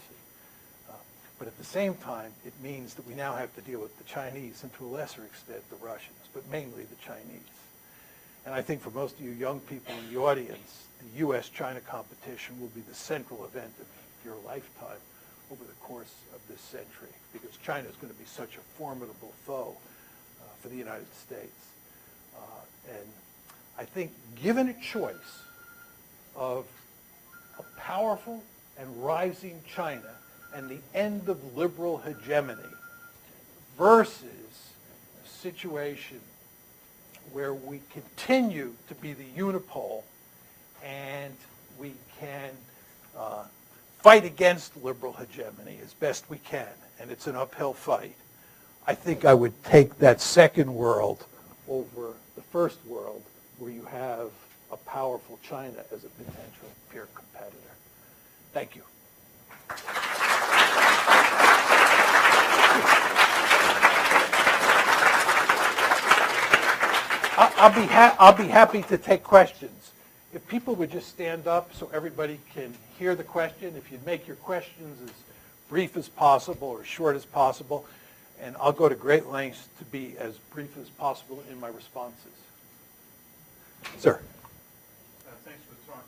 But at the same time, it means that we now have to deal with the Chinese and to a lesser extent the Russians, but mainly the Chinese. And I think for most of you young people in the audience, the U.S.-China competition will be the central event of your lifetime over the course of this century, because China is going to be such a formidable foe for the United States. And I think given a choice of a powerful and rising China and the end of liberal hegemony versus a situation where we continue to be the unipole and we can fight against liberal hegemony as best we can, and it's an uphill fight, I think I would take that second world over the first world where you have a powerful China as a potential peer competitor. Thank you. I'll be happy to take questions. If people would just stand up so everybody can hear the question, if you'd make your questions as brief as possible or short as possible, and I'll go to great lengths to be as brief as possible in my responses. Sir. Thanks for the talk.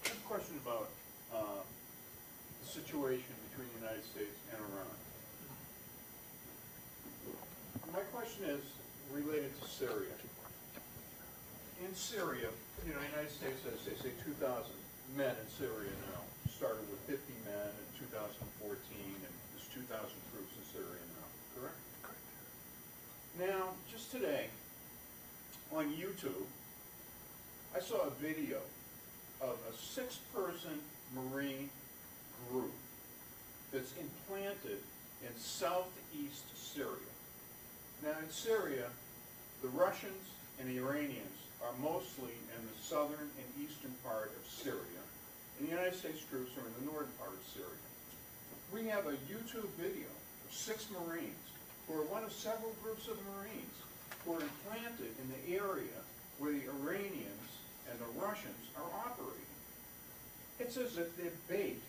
Just a question about the situation between the United States and Iran. My question is related to Syria. In Syria, the United States has, they say, 2,000 men in Syria now. Started with 50 men in 2014, and there's 2,000 troops in Syria now, correct? Correct. Now, just today, on YouTube, I saw a video of a 6-person Marine group that's implanted in southeast Syria. Now, in Syria, the Russians and the Iranians are mostly in the southern and eastern part of Syria, and the United States troops are in the northern part of Syria. We have a YouTube video of 6 Marines who are one of several groups of Marines who are implanted in the area where the Iranians and the Russians are operating. It's as if they're bait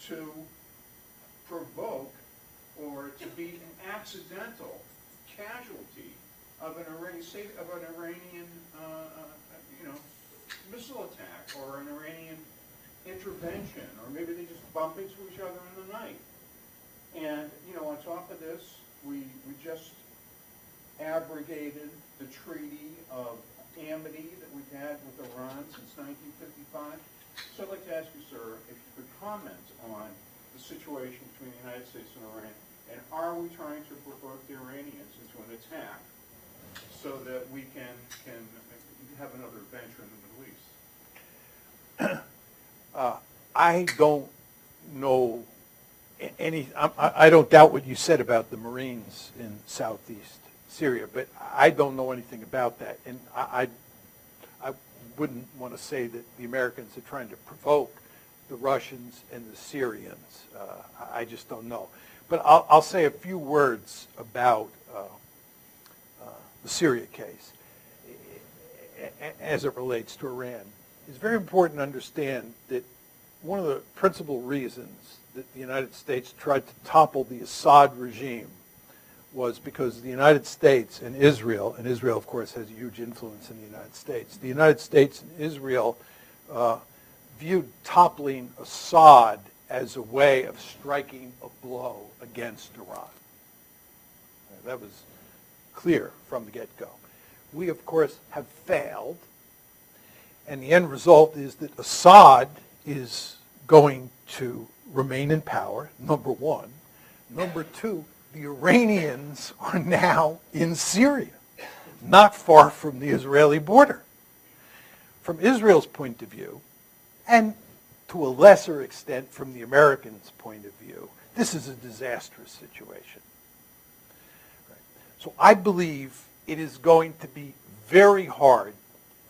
to provoke or to be an accidental casualty of an Iranian missile attack or an Iranian intervention, or maybe they just bump into each other in the night. And on top of this, we just abrogated the Treaty of Amity that we've had with Iran since 1955. So I'd like to ask you, sir, if you could comment on the situation between the United States and Iran, and are we trying to provoke the Iranians into an attack so that we can have another adventure in the Middle East? I don't know I don't doubt what you said about the Marines in southeast Syria, but I don't know anything about that. And I wouldn't want to say that the Americans are trying to provoke the Russians and the Syrians. I just don't know. But I'll say a few words about the Syria case as it relates to Iran. It's very important to understand that one of the principal reasons that the United States tried to topple the Assad regime was because the United States and Israel of course has a huge influence in the United States. The United States and Israel viewed toppling Assad as a way of striking a blow against Iran. That was clear from the get-go. We, of course, have failed, and the end result is that Assad is going to remain in power, number one. Number two, the Iranians are now in Syria, not far from the Israeli border. From Israel's point of view, and to a lesser extent from the Americans' point of view, this is a disastrous situation. Right. So I believe it is going to be very hard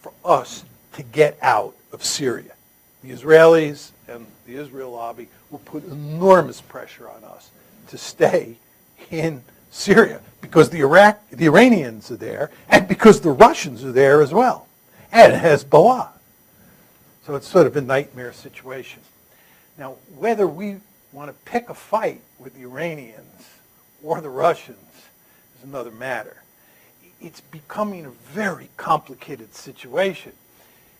for us to get out of Syria. The Israelis and the Israel lobby will put enormous pressure on us to stay in Syria because the Iranians are there and because the Russians are there as well, and Hezbollah. So it's sort of a nightmare situation. Now, whether we want to pick a fight with the Iranians or the Russians is another matter. It's becoming a very complicated situation.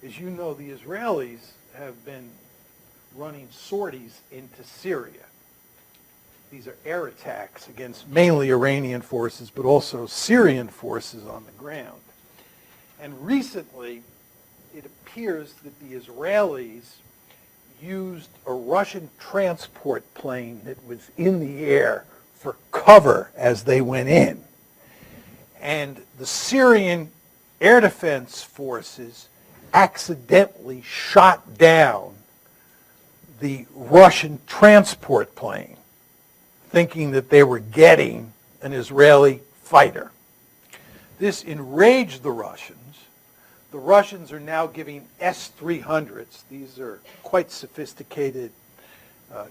As you know, the Israelis have been running sorties into Syria. These are air attacks against mainly Iranian forces, but also Syrian forces on the ground. And recently, it appears that the Israelis used a Russian transport plane that was in the air for cover as they went in. And the Syrian air defense forces accidentally shot down the Russian transport plane, thinking that they were getting an Israeli fighter. This enraged the Russians. The Russians are now giving S-300s. These are quite sophisticated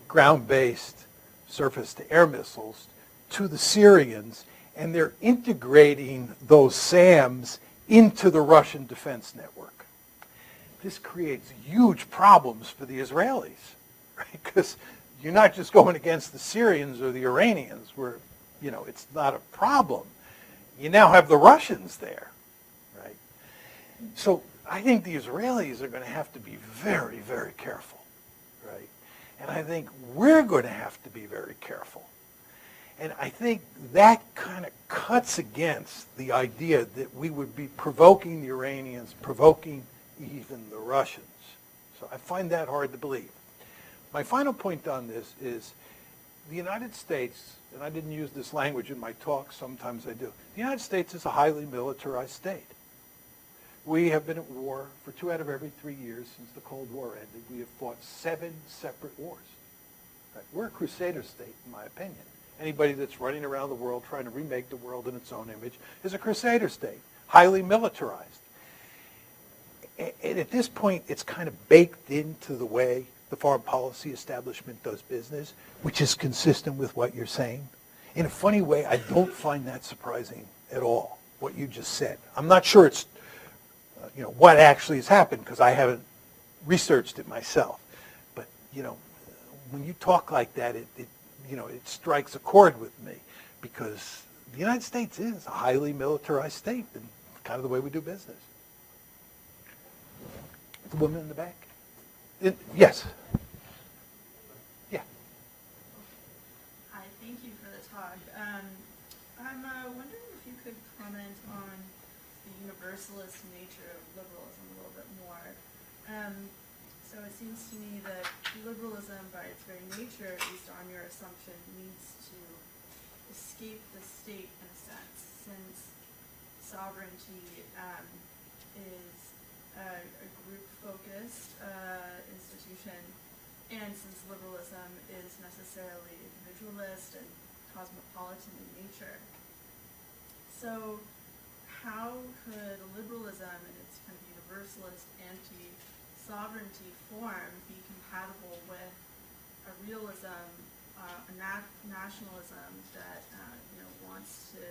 ground-based surface-to-air missiles to the Syrians, and they're integrating those SAMs into the Russian defense network. This creates huge problems for the Israelis, right? Because you're not just going against the Syrians or the Iranians where, it's not a problem. You now have the Russians there, right? So I think the Israelis are going to have to be very, very careful, right? And I think we're going to have to be very careful. And I think that kind of cuts against the idea that we would be provoking the Iranians, provoking even the Russians. So I find that hard to believe. My final point on this is the United States, and I didn't use this language in my talk, sometimes I do. The United States is a highly militarized state. We have been at war for 2 out of every 3 years since the Cold War ended. We have fought 7 separate wars. Right? We're a crusader state, in my opinion. Anybody that's running around the world trying to remake the world in its own image is a crusader state, highly militarized. And at this point, it's kind of baked into the way the foreign policy establishment does business, which is consistent with what you're saying. In a funny way, I don't find that surprising at all, what you just said. I'm not sure it's, what actually has happened, because I haven't researched it myself. But, when you talk like that, it strikes a chord with me, because the United States is a highly militarized state, and kind of the way we do business. The woman in the back? Yes. Yeah. Hi, thank you for the talk. I'm wondering if you could comment on the universalist nature of liberalism a little bit more. So it seems to me that liberalism, by its very nature, at least on your assumption, needs to escape the state in a sense, since sovereignty is a group-focused institution, and since liberalism is necessarily individualist and cosmopolitan in nature. So how could liberalism in its kind of universalist anti-sovereignty form be compatible with a realism, a nationalism that wants to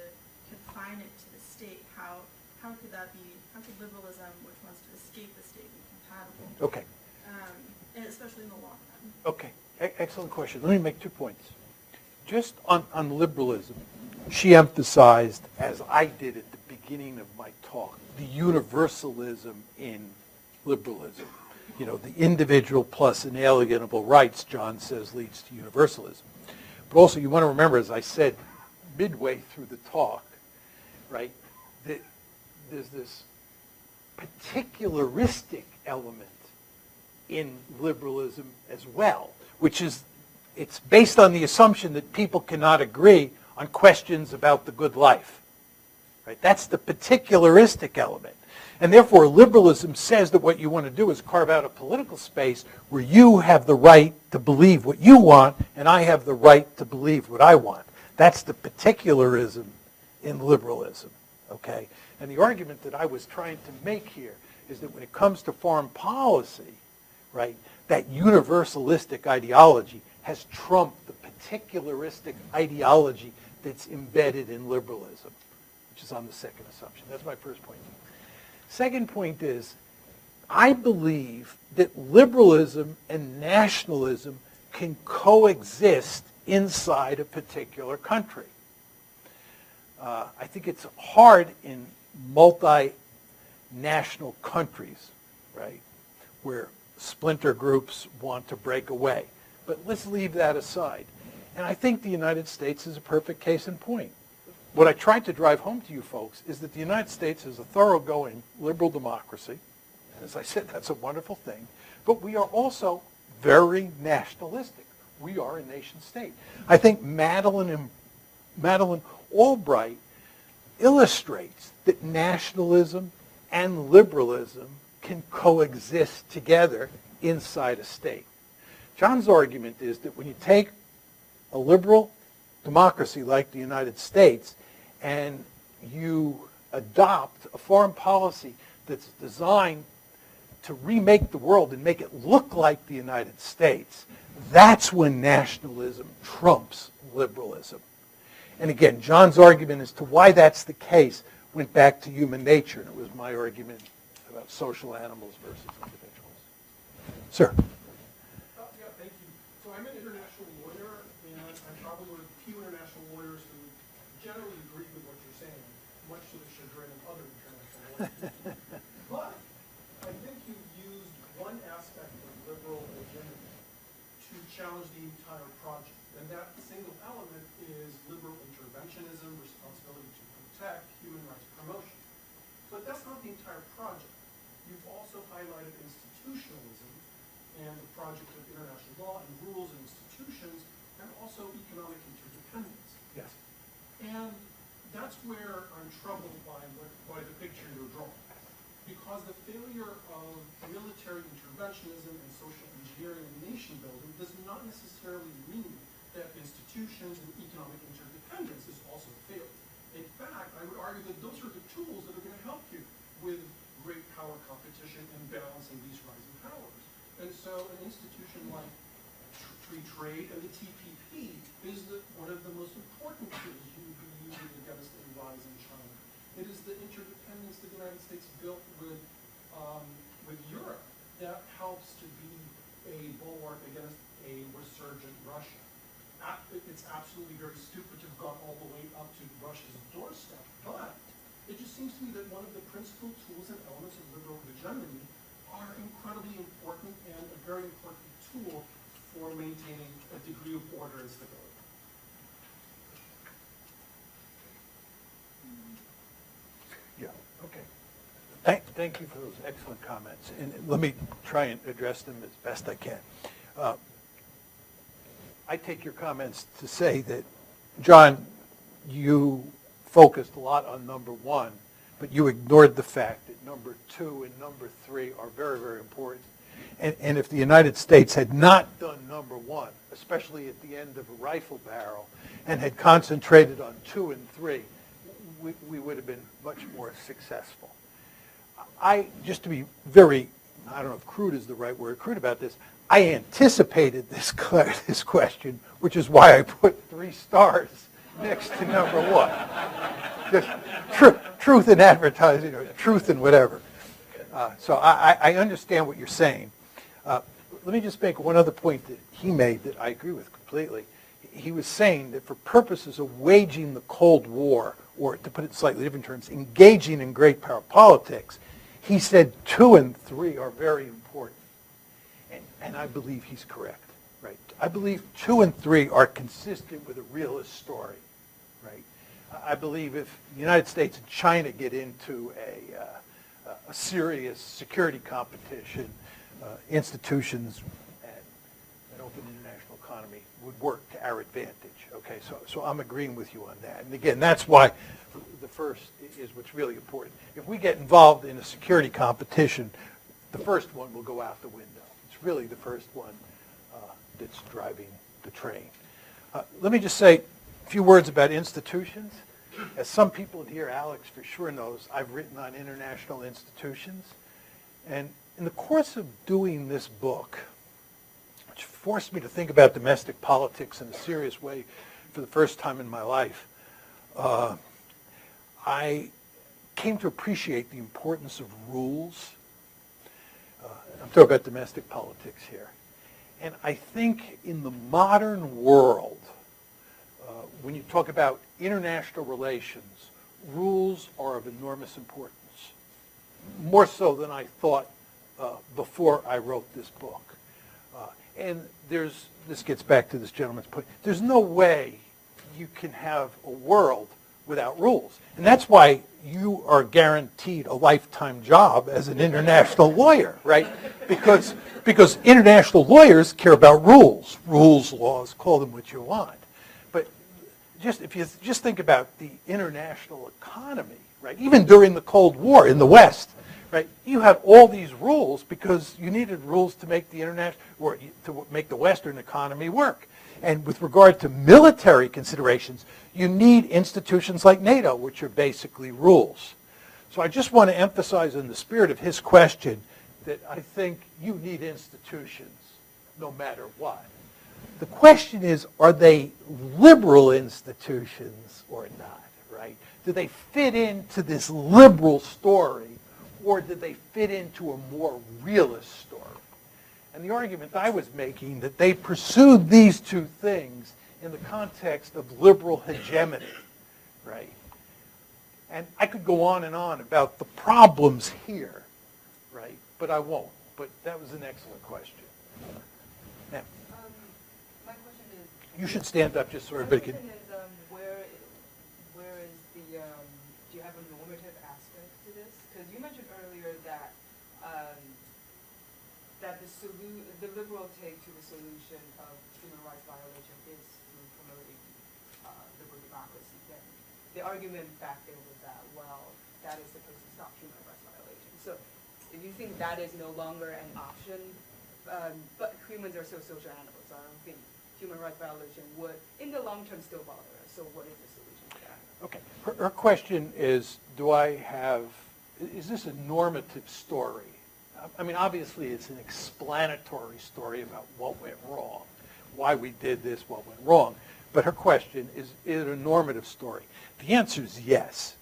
confine it to the state? How could that be? How could liberalism, which wants to escape the state, be compatible? Okay. And especially in the long run. Okay. Excellent question. Let me make 2 points. Just on liberalism, she emphasized, as I did at the beginning of my talk, the universalism in liberalism. The individual plus inalienable rights, John says, leads to universalism. But also, you want to remember, as I said midway through the talk, right, that there's this particularistic element in liberalism as well, which is, it's based on the assumption that people cannot agree on questions about the good life. Right? That's the particularistic element. And therefore, liberalism says that what you want to do is carve out a political space where you have the right to believe what you want, and I have the right to believe what I want. That's the particularism in liberalism. Okay? And the argument that I was trying to make here is that when it comes to foreign policy, right, that universalistic ideology has trumped the particularistic ideology that's embedded in liberalism, which is on the second assumption. That's my first point. Second point is, I believe that liberalism and nationalism can coexist inside a particular country. I think it's hard in multinational countries, right, where splinter groups want to break away. But let's leave that aside. And I think the United States is a perfect case in point. What I tried to drive home to you folks is that the United States is a thoroughgoing liberal democracy. As I said, that's a wonderful thing. But we are also very nationalistic. We are a nation state. I think Madeleine Albright illustrates that nationalism and liberalism can coexist together inside a state. John's argument is that when you take a liberal democracy like the United States and you adopt a foreign policy that's designed to remake the world and make it look like the United States, that's when nationalism trumps liberalism. And again, John's argument as to why that's the case went back to human nature, and it was my argument about social animals versus individuals. Sir. Yeah, thank you. So I'm an international lawyer, and I'm probably one of the few international lawyers who generally agree with what you're saying, much to the chagrin of other international lawyers. But I think you've used one aspect of liberal hegemony to challenge the entire project, and that single element is liberal interventionism, responsibility to protect, human rights promotion. But that's not the entire project. You've also highlighted institutionalism and the project of international law and rules and institutions, and also economic interdependence. Yes. And that's where I'm troubled by the picture you're drawing. Because the failure of military interventionism and social engineering and nation building does not necessarily mean that institutions and economic interdependence is also a failure. In fact, I would argue that those are the tools that are going to help you with great power competition and balancing these rising powers. And so an institution like free trade and the TPP is one of the most important tools you would be using against a rise in China. It is the interdependence that the United States built with Europe that helps to be a bulwark against a resurgent Russia. It's absolutely very stupid to have gone all the way up to Russia's doorstep, but it just seems to me that one of the principal tools and elements of liberal hegemony are incredibly important and a very important tool for maintaining a degree of order and stability. Yeah, okay. Thank you for those excellent comments. And let me try and address them as best I can. I take your comments to say that, John, you focused a lot on number one, but you ignored the fact that number two and number three are very, very important. And if the United States had not done number one, especially at the end of a rifle barrel, and had concentrated on two and three, we would have been much more successful. Just to be very, I don't know if crude is the right word, crude about this, I anticipated this question, which is why I put 3 stars next to number one. Just truth in advertising, or truth in whatever. So I understand what you're saying. Let me just make one other point that he made that I agree with completely. He was saying that for purposes of waging the Cold War, or to put it in slightly different terms, engaging in great power politics, he said 2 and 3 are very important. And I believe he's correct, right? I believe 2 and 3 are consistent with a realist story, right? I believe if the United States and China get into a serious security competition, institutions and an open international economy would work to our advantage, okay? So I'm agreeing with you on that. And again, that's why the first is what's really important. If we get involved in a security competition, the first one will go out the window. It's really the first one that's driving the train. Let me just say a few words about institutions. As some people here, Alex for sure knows, I've written on international institutions. And in the course of doing this book, forced me to think about domestic politics in a serious way for the first time in my life. I came to appreciate the importance of rules. I'm talking about domestic politics here. And I think in the modern world, when you talk about international relations, rules are of enormous importance, more so than I thought before I wrote this book. And this gets back to this gentleman's point, there's no way you can have a world without rules. And that's why you are guaranteed a lifetime job as an international lawyer, right? Because international lawyers care about rules, laws, call them what you want. But if you just think about the international economy, right? Even during the Cold War in the West, right? You had all these rules because you needed rules to make the international, or to make the Western economy work. And with regard to military considerations, you need institutions like NATO, which are basically rules. So I just want to emphasize in the spirit of his question that I think you need institutions no matter what. The question is, are they liberal institutions or not, right? Do they fit into this liberal story, or do they fit into a more realist story? And the argument I was making that they pursued these two things in the context of liberal hegemony, right? And I could go on and on about the problems here, right? But I won't. But that was an excellent question. Now, my question is... you should stand up just so everybody can... My question is, where is the... do you have a normative aspect to this? Because you mentioned earlier that the liberal take to the solution of human rights violation is through promoting liberal democracy. Then the argument back there was that, well, that is supposed to stop human rights violation. So if you think that is no longer an option, but humans are still social animals, so I don't think human rights violation would, in the long term, still bother us. So what is the solution to that? Okay. Her question is, is this a normative story? I mean, obviously, it's an explanatory story about what went wrong, why we did this, what went wrong. But her question is it a normative story? The answer is yes.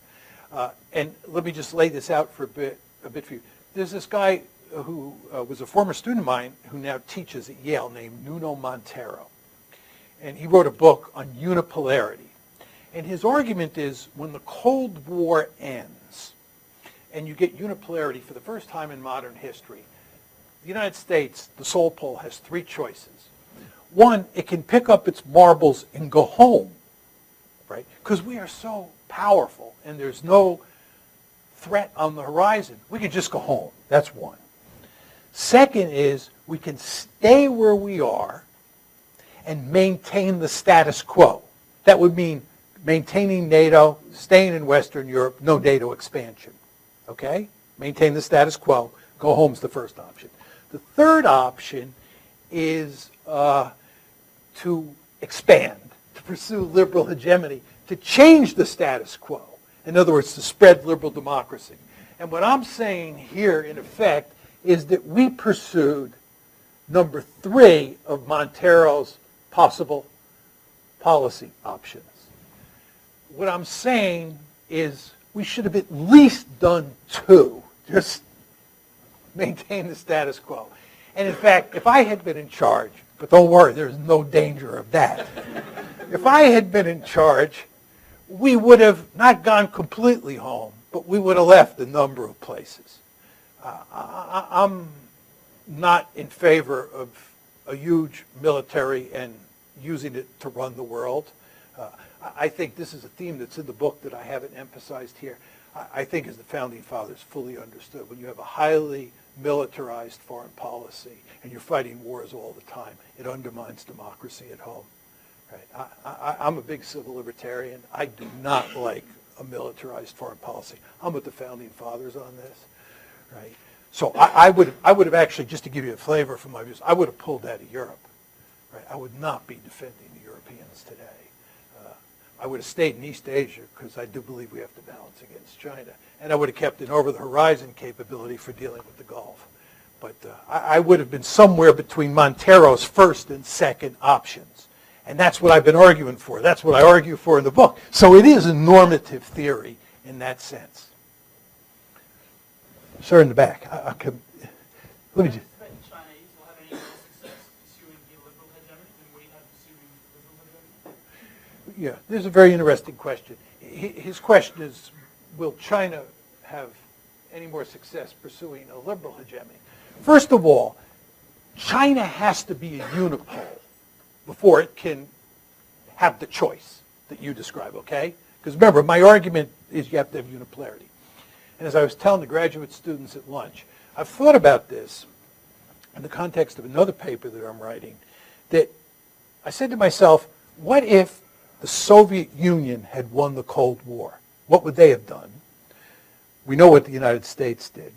And let me just lay this out for a bit for you. There's this guy who was a former student of mine who now teaches at Yale named Nuno Montero. And he wrote a book on unipolarity. And his argument is when the Cold War ends, and you get unipolarity for the first time in modern history, the United States, the Soul Poll, has three choices. One, it can pick up its marbles and go home, right? Because we are so powerful and there's no threat on the horizon. We can just go home. That's one. Second is we can stay where we are and maintain the status quo. That would mean maintaining NATO, staying in Western Europe, no NATO expansion. Okay? Maintain the status quo. Go home's the first option. The third option is to expand, to pursue liberal hegemony, to change the status quo. In other words, to spread liberal democracy. And what I'm saying here, in effect, is that we pursued number 3 of Montero's possible policy options. What I'm saying is we should have at least done 2, just maintain the status quo. And in fact, if I had been in charge, but don't worry, there's no danger of that. If I had been in charge, we would have not gone completely home, but we would have left a number of places. I'm not in favor of a huge military and using it to run the world. I think this is a theme that's in the book that I haven't emphasized here. I think as the Founding Fathers fully understood, when you have a highly militarized foreign policy and you're fighting wars all the time, it undermines democracy at home. Right? I'm a big civil libertarian. I do not like a militarized foreign policy. I'm with the Founding Fathers on this. Right? So I would have actually, just to give you a flavor from my views, I would have pulled out of Europe. Right? I would not be defending the Europeans today. I would have stayed in East Asia because I do believe we have to balance against China. And I would have kept an over-the-horizon capability for dealing with the Gulf. But I would have been somewhere between Montero's first and second options. And that's what I've been arguing for. That's what I argue for in the book. So it is a normative theory in that sense. Sir in the back. Let me just. Chinese will have any more success pursuing illiberal hegemony than we have pursuing liberal hegemony? Yeah, this is a very interesting question. His question is, will China have any more success pursuing a liberal hegemony? First of all, China has to be a unipole before it can have the choice that you describe, okay? Because remember, my argument is you have to have unipolarity. And as I was telling the graduate students at lunch, I've thought about this in the context of another paper that I'm writing, that I said to myself, what if the Soviet Union had won the Cold War? What would they have done? We know what the United States did.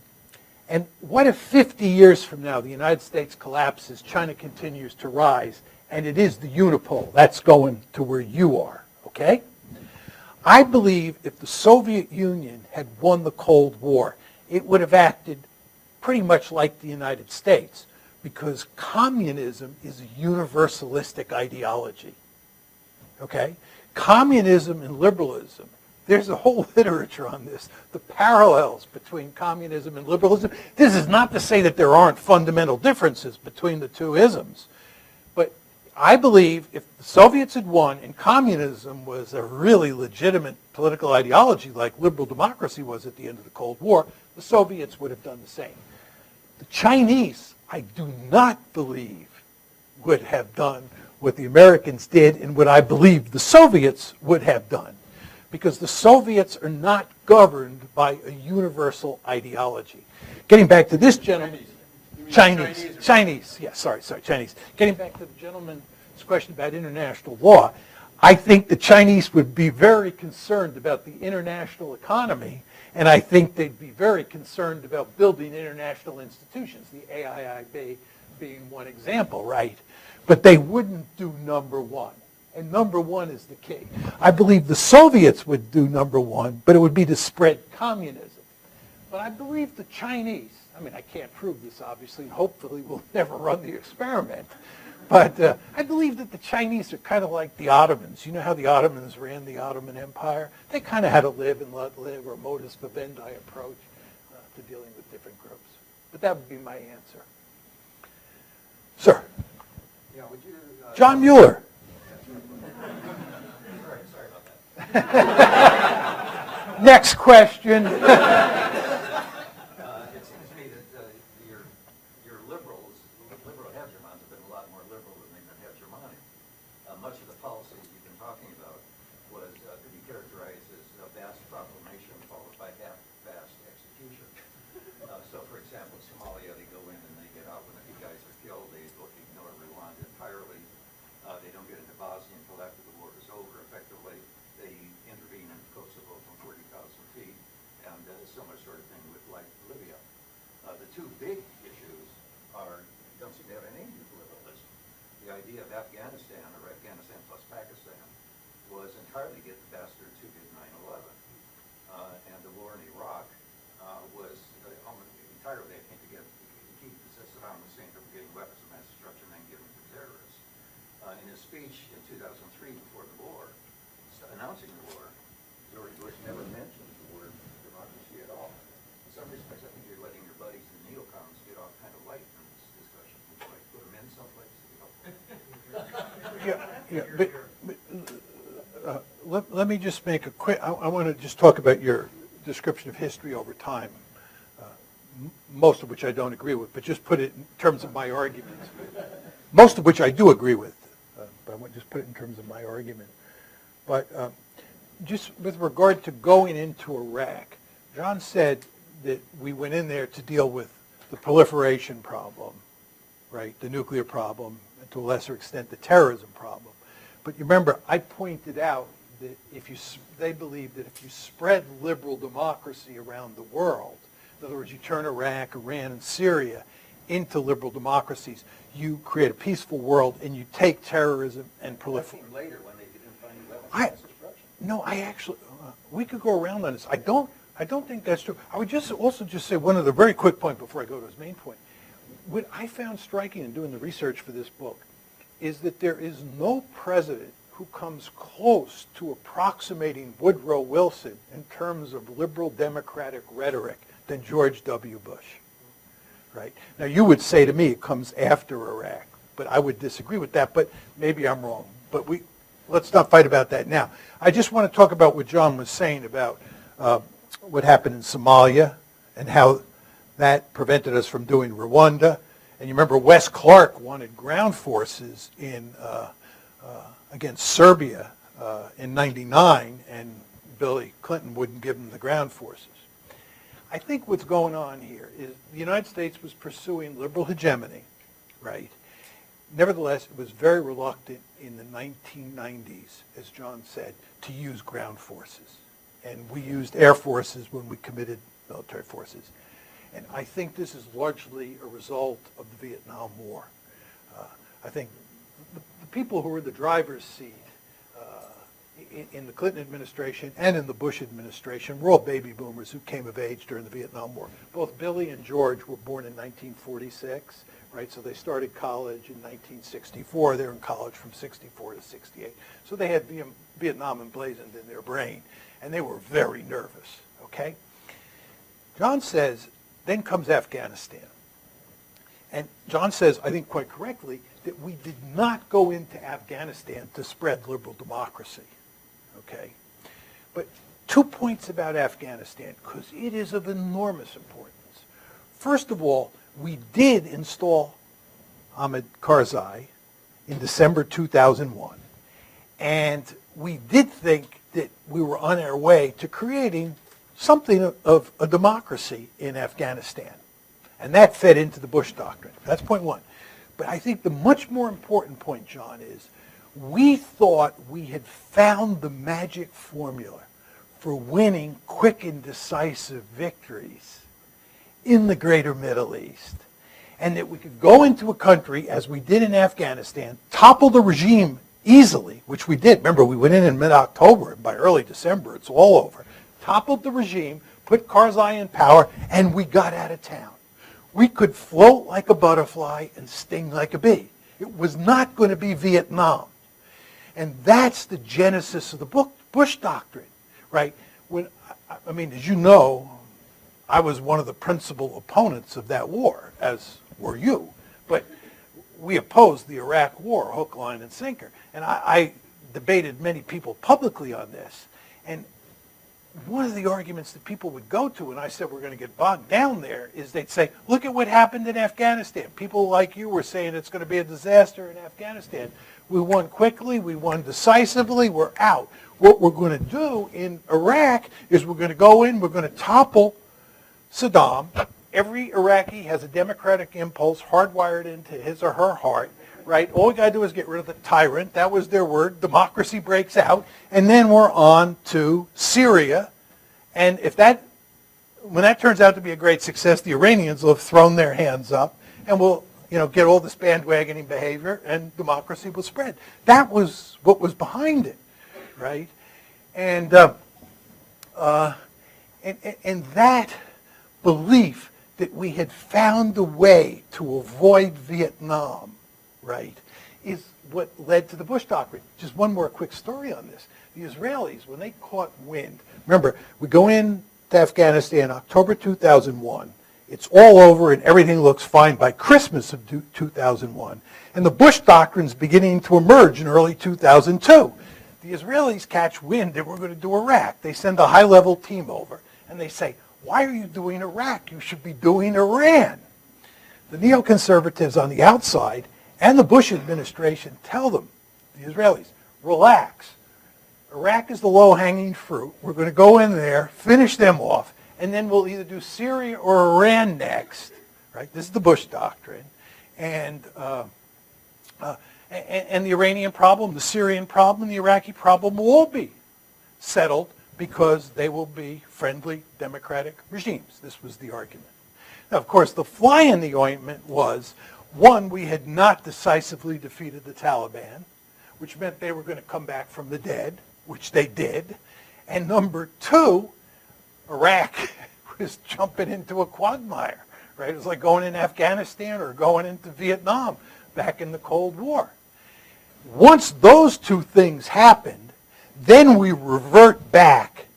And what if 50 years from now the United States collapses, China continues to rise, and it is the unipole? That's going to where you are, okay? I believe if the Soviet Union had won the Cold War, it would have acted pretty much like the United States, because communism is a universalistic ideology, okay? Communism and liberalism, there's a whole literature on this, the parallels between communism and liberalism. This is not to say that there aren't fundamental differences between the two isms, but I believe if the Soviets had won and communism was a really legitimate political ideology like liberal democracy was at the end of the Cold War, the Soviets would have done the same. The Chinese, I do not believe, would have done what the Americans did and what I believe the Soviets would have done, because the Soviets are not governed by a universal ideology. Getting back to this gentleman, Chinese. Yeah, sorry, Chinese. Getting back to the gentleman's question about international law, I think the Chinese would be very concerned about the international economy, and I think they'd be very concerned about building international institutions, the AIIB being one example, right? But they wouldn't do number one. And number one is the key. I believe the Soviets would do number one, but it would be to spread communism. But I believe the Chinese, I mean, I can't prove this, obviously, and hopefully we'll never run the experiment. But I believe that the Chinese are kind of like the Ottomans. You know how the Ottomans ran the Ottoman Empire? They kind of had a live and let live, or modus vivendi approach to dealing with different groups. But that would be my answer. Sir. Yeah, would you, John Mueller. Sorry about that. Next question. It seems to me that your liberal hegemons have been a lot more liberal than they've been hegemonic. Much of the policies you've been talking about could be characterized as a vast proclamation followed by vast execution. So, for example, Somalia, they go in and they get out when a few guys are killed. They ignore Rwanda entirely. They don't get into Bosnia until after the war is over. Effectively, they intervene in Kosovo from 40,000 feet, and so much sort of thing with like Libya. The two big issues don't seem to have any liberalism. The idea of Afghanistan, or Afghanistan plus Pakistan, was entirely get the bastards who did 9/11. And the war in Iraq was almost entirely, I think, to keep Saddam Hussein from getting weapons of mass destruction and giving them to terrorists. In his speech in 2003 before the war, announcing the war, George Bush never mentioned the word democracy at all. In some respects, I think you're letting your buddies, the neocons, get off kind of light in this discussion. Like, put them in someplace to be helpful. Let me just make a quick, I want to just talk about your description of history over time, most of which I don't agree with, but just put it in terms of my argument. Most of which I do agree with, but I want to just put it in terms of my argument. But just with regard to going into Iraq, John said that we went in there to deal with the proliferation problem, right, the nuclear problem, and to a lesser extent the terrorism problem. But you remember, I pointed out that they believe that if you spread liberal democracy around the world, in other words, you turn Iraq, Iran, and Syria into liberal democracies, you create a peaceful world and you take terrorism and proliferation. That came later when they didn't find any weapons of mass destruction. No, I actually, we could go around on this. I don't think that's true. I would just also say one other very quick point before I go to his main point. what I found striking in doing the research for this book is that there is no president who comes close to approximating Woodrow Wilson in terms of liberal democratic rhetoric than George W. Bush, right? Now, you would say to me it comes after Iraq, but I would disagree with that, but maybe I'm wrong. But let's not fight about that now. I just want to talk about what John was saying about what happened in Somalia and how that prevented us from doing Rwanda. And you remember Wes Clark wanted ground forces in against Serbia in '99, and Billy Clinton wouldn't give them the ground forces. I think what's going on here is the United States was pursuing liberal hegemony, right? Nevertheless, it was very reluctant in the 1990s, as John said, to use ground forces. And we used air forces when we committed military forces. And I think this is largely a result of the Vietnam War. I think the people who were in the driver's seat in the Clinton administration and in the Bush administration were all baby boomers who came of age during the Vietnam War. Both Billy and George were born in 1946, right? So they started college in 1964. They were in college from 64 to 68. So they had Vietnam emblazoned in their brain, and they were very nervous, okay? John says, then comes Afghanistan. And John says, I think quite correctly, that we did not go into Afghanistan to spread liberal democracy, okay? But 2 points about Afghanistan, because it is of enormous importance. First of all, we did install Ahmed Karzai in December 2001, and we did think that we were on our way to creating something of a democracy in Afghanistan. And that fed into the Bush Doctrine. That's point one. But I think the much more important point, John, is we thought we had found the magic formula for winning quick and decisive victories in the greater Middle East. And that we could go into a country, as we did in Afghanistan, topple the regime easily, which we did. Remember, we went in mid-October, and by early December, it's all over. Toppled the regime, put Karzai in power, and we got out of town. We could float like a butterfly and sting like a bee. It was not going to be Vietnam. And that's the genesis of the Bush Doctrine, right? I mean, as you know, I was one of the principal opponents of that war, as were you. But we opposed the Iraq War, hook, line, and sinker. And I debated many people publicly on this. And one of the arguments that people would go to, and I said we're going to get bogged down there, is they'd say, look at what happened in Afghanistan. People like you were saying it's going to be a disaster in Afghanistan. We won quickly, we won decisively, we're out. What we're going to do in Iraq is we're going to go in, we're going to topple Saddam. Every Iraqi has a democratic impulse hardwired into his or her heart, right? All we got to do is get rid of the tyrant. That was their word. Democracy breaks out. And then we're on to Syria. And when that turns out to be a great success, the Iranians will have thrown their hands up and will, get all this bandwagoning behavior, and democracy will spread. That was what was behind it, right? And that belief that we had found a way to avoid Vietnam, right, is what led to the Bush Doctrine. Just one more quick story on this. The Israelis, when they caught wind, remember, we go into Afghanistan October 2001. It's all over and everything looks fine by Christmas of 2001. And the Bush Doctrine's beginning to emerge in early 2002. The Israelis catch wind that we're going to do Iraq. They send a high-level team over, and they say, why are you doing Iraq? You should be doing Iran. The neoconservatives on the outside and the Bush administration tell them, the Israelis, relax. Iraq is the low-hanging fruit. We're going to go in there, finish them off, and then we'll either do Syria or Iran next. Right? This is the Bush Doctrine. And the Iranian problem, the Syrian problem, the Iraqi problem will all be settled because they will be friendly democratic regimes. This was the argument. Now, of course, the fly in the ointment was, one, we had not decisively defeated the Taliban, which meant they were going to come back from the dead, which they did. And number two, Iraq was jumping into a quagmire, right? It was like going in Afghanistan or going into Vietnam back in the Cold War. Once those two things happened, then we revert back,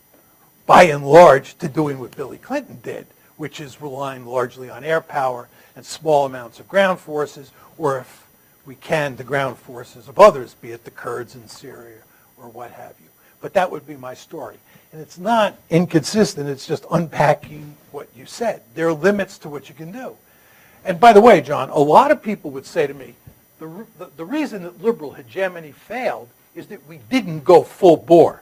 by and large, to doing what Billy Clinton did, which is relying largely on air power and small amounts of ground forces, or if we can, the ground forces of others, be it the Kurds in Syria or what have you. But that would be my story. And it's not inconsistent, it's just unpacking what you said. There are limits to what you can do. And by the way, John, a lot of people would say to me, the reason that liberal hegemony failed is that we didn't go full bore.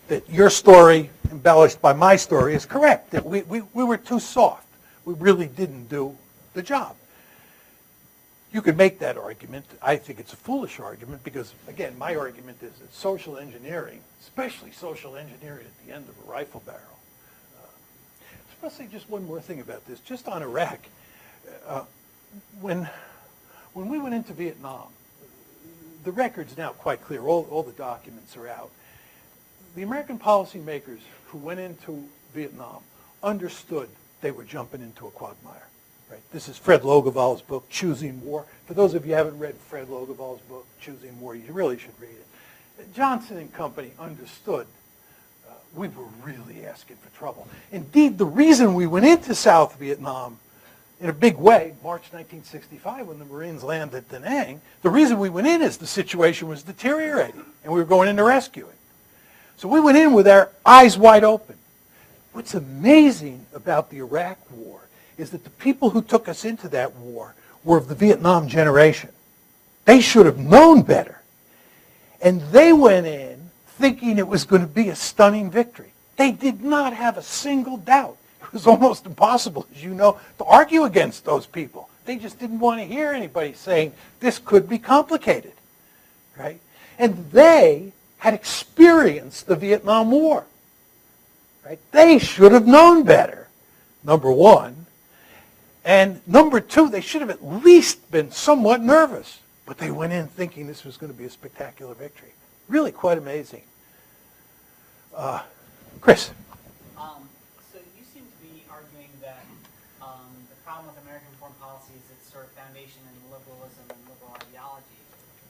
That your story, embellished by my story, is correct. That we were too soft. We really didn't do the job. You could make that argument. I think it's a foolish argument because, again, my argument is that social engineering, especially social engineering at the end of a rifle barrel. I just want to say just one more thing about this. Just on Iraq, when we went into Vietnam, the record's now quite clear. All the documents are out. The American policymakers who went into Vietnam understood they were jumping into a quagmire. Right? This is Fred Logeval's book, Choosing War. For those of you who haven't read Fred Logeval's book, Choosing War, you really should read it. Johnson and company understood we were really asking for trouble. Indeed, the reason we went into South Vietnam in a big way, March 1965, when the Marines landed at Da Nang, the reason we went in is the situation was deteriorating, and we were going in to rescue it. So we went in with our eyes wide open. What's amazing about the Iraq War is that the people who took us into that war were of the Vietnam generation. They should have known better. And they went in thinking it was going to be a stunning victory. They did not have a single doubt. It was almost impossible, as you know, to argue against those people. They just didn't want to hear anybody saying this could be complicated, right? And they had experienced the Vietnam War, right? They should have known better, number one. And number two, they should have at least been somewhat nervous. But they went in thinking this was going to be a spectacular victory. Really quite amazing. Chris. So you seem to be arguing that the problem with American foreign policy is its sort of foundation in liberalism and liberal ideology.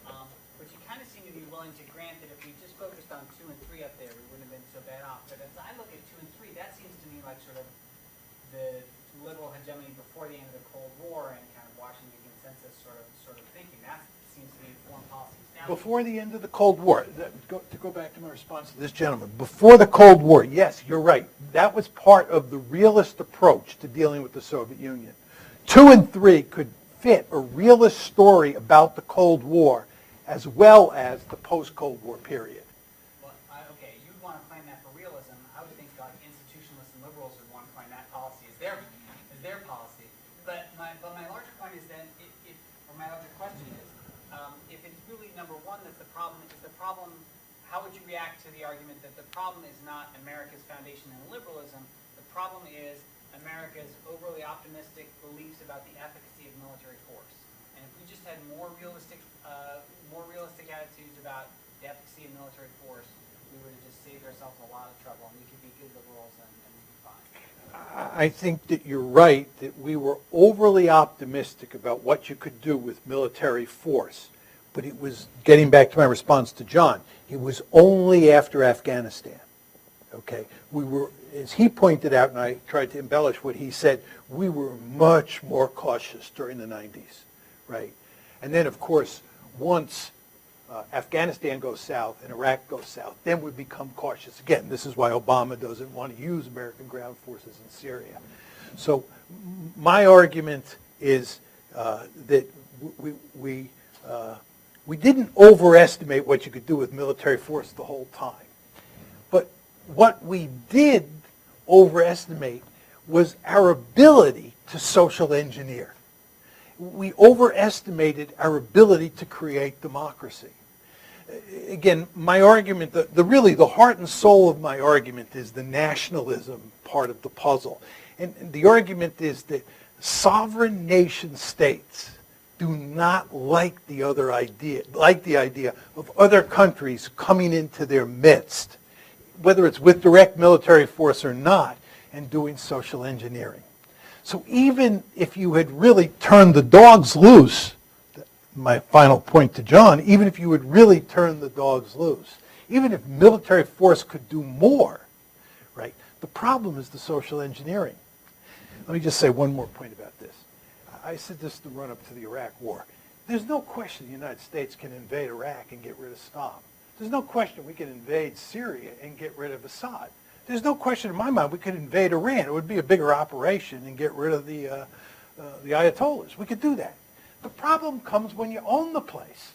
But you kind of seem to be willing to grant that if we just focused on 2 and 3 up there, we wouldn't have been so bad off. But as I look at 2 and 3, that seems to me like sort of the liberal hegemony before the end of the Cold War and kind of Washington consensus sort of thinking. That seems to be foreign policies. Now, Before the end of the Cold War, to go back to my response to this gentleman, before the Cold War, yes, you're right. That was part of the realist approach to dealing with the Soviet Union. 2 and 3 could fit a realist story about the Cold War as well as the post-Cold War period. well, okay, you'd want to claim that for realism. I would think like institutionalists and liberals would want to claim that policy as their policy. But my larger point is that or my larger question is, if it's really number one that's the problem, how would you react to the argument that the problem is not America's foundation in liberalism, the problem is America's overly optimistic beliefs about the efficacy of military force? And if we just had more realistic attitudes about the efficacy of military force, we would have just saved ourselves a lot of trouble, and we could be good liberals and we'd be fine. I think that you're right, that we were overly optimistic about what you could do with military force. But it was, getting back to my response to John, it was only after Afghanistan. Okay? We were, as he pointed out, and I tried to embellish what he said, we were much more cautious during the 90s, right? And then, of course, once Afghanistan goes south and Iraq goes south, then we become cautious again. This is why Obama doesn't want to use American ground forces in Syria. So my argument is that we didn't overestimate what you could do with military force the whole time. But what we did overestimate was our ability to social engineer. We overestimated our ability to create democracy. Again, my argument, the heart and soul of my argument is the nationalism part of the puzzle. And the argument is that sovereign nation states do not like the idea of other countries coming into their midst, whether it's with direct military force or not, and doing social engineering. So even if you had really turned the dogs loose, my final point to John, even if you would really turn the dogs loose, even if military force could do more, right, the problem is the social engineering. Let me just say one more point about this. I said this to run up to the Iraq War. There's no question the United States can invade Iraq and get rid of Saddam. There's no question we can invade Syria and get rid of Assad. There's no question in my mind we could invade Iran. It would be a bigger operation and get rid of the Ayatollahs. We could do that. The problem comes when you own the place,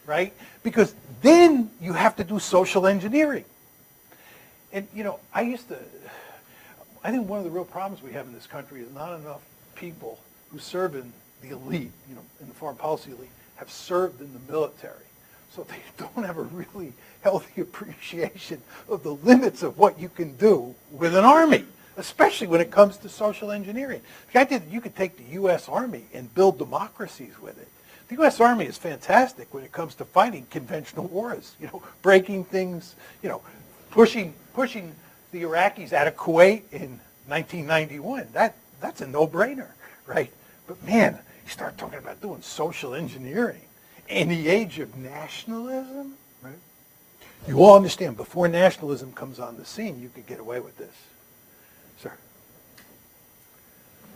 right? Because then you have to do social engineering. And, you know, I think one of the real problems we have in this country is not enough people who serve in the elite, you know, in the foreign policy elite, have served in the military. So they don't have a really healthy appreciation of the limits of what you can do with an army, especially when it comes to social engineering. The idea that you could take the U.S. Army and build democracies with it. The U.S. Army is fantastic when it comes to fighting conventional wars, you know, breaking things, you know, pushing the Iraqis out of Kuwait in 1991. That's a no-brainer, right? But man, you start talking about doing social engineering in the age of nationalism, right? You all understand, before nationalism comes on the scene, you could get away with this. Sir?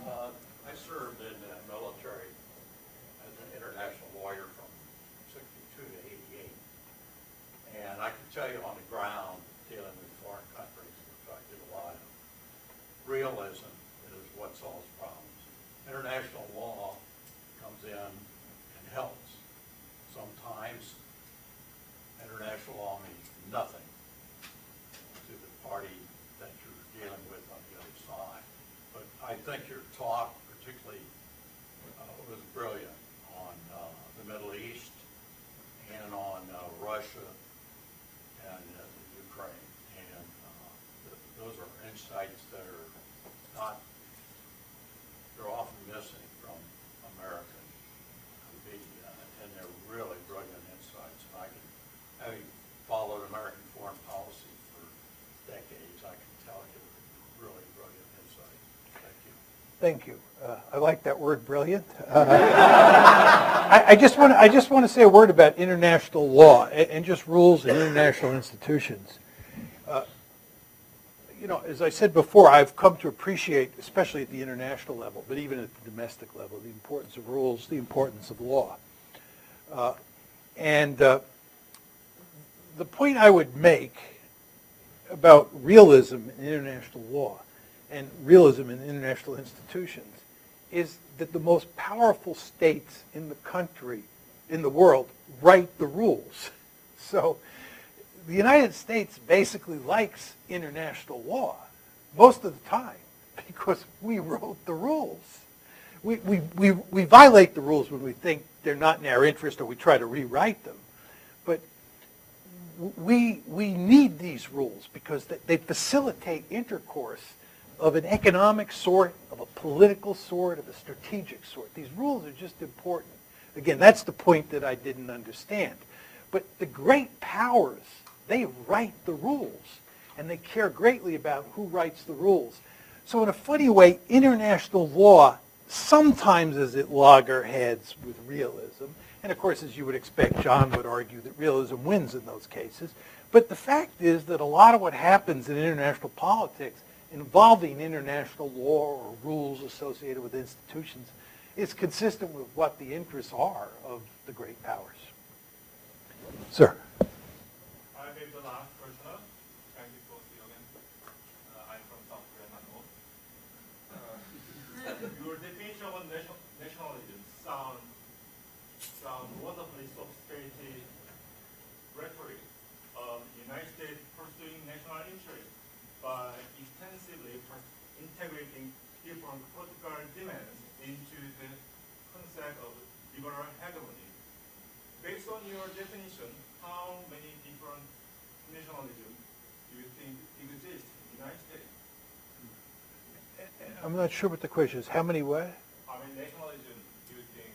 I served in the military as an international lawyer from 62 to 88. And I can tell you on the ground, dealing with foreign countries, which I did a lot of, realism is what solves problems. International law comes in and helps. Sometimes international law means nothing to the party that you're dealing with on the other side. But I think your talk particularly was brilliant on the Middle East and on Russia and Ukraine. And those are insights that are not, they're often missing from American media, and they're really brilliant insights. And I can, having followed American foreign policy for decades, I can tell you really brilliant insights. Thank you. Thank you. I like that word, brilliant. I just want to say a word about international law and just rules and international institutions. You know, as I said before, I've come to appreciate, especially at the international level, but even at the domestic level, the importance of rules, the importance of law. The point I would make about realism in international law and realism in international institutions is that the most powerful states in the country, in the world, write the rules. So the United States basically likes international law most of the time because we wrote the rules. We violate the rules when we think they're not in our interest or we try to rewrite them. But we need these rules because they facilitate intercourse of an economic sort, of a political sort, of a strategic sort. These rules are just important. Again, that's the point that I didn't understand. But the great powers, they write the rules, and they care greatly about who writes the rules. So in a funny way, international law sometimes is at loggerheads with realism. And of course, as you would expect, John would argue that realism wins in those cases. But the fact is that a lot of what happens in international politics involving international law or rules associated with institutions is consistent with what the interests are of the great powers. Sir. I gave the last question. Thank you for the again. I'm from South Korea, North. Your definition of nationalism sounds wonderfully sophisticated rhetoric of the United States pursuing national interest by extensively integrating different political demands into the concept of liberal hegemony. Based on your definition, how many different nationalisms do you think exist in the United States? I'm not sure what the question is. How many what? How many nationalisms do you think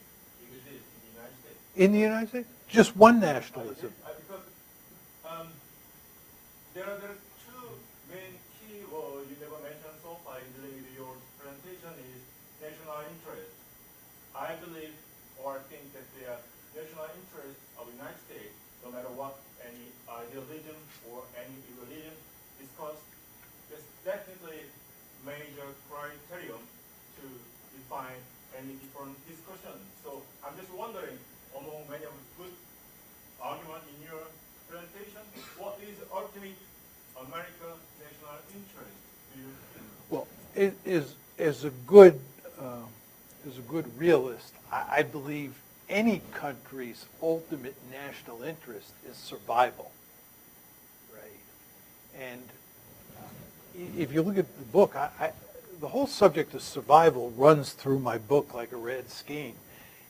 exist in the United States? In the United States? Just one nationalism. Because there are two main key words you never mentioned so far in your presentation. question is national interest. I believe or think that the national interest of the United States, no matter what any idealism or any religion discussed, is definitely major criterion to define any different discussion. So I'm just wondering, among many of the good arguments in your presentation, what is the ultimate American national interest? Do you think? Well, as a good realist, I believe any country's ultimate national interest is survival, right? And if you look at the book, the whole subject of survival runs through my book like a red skein.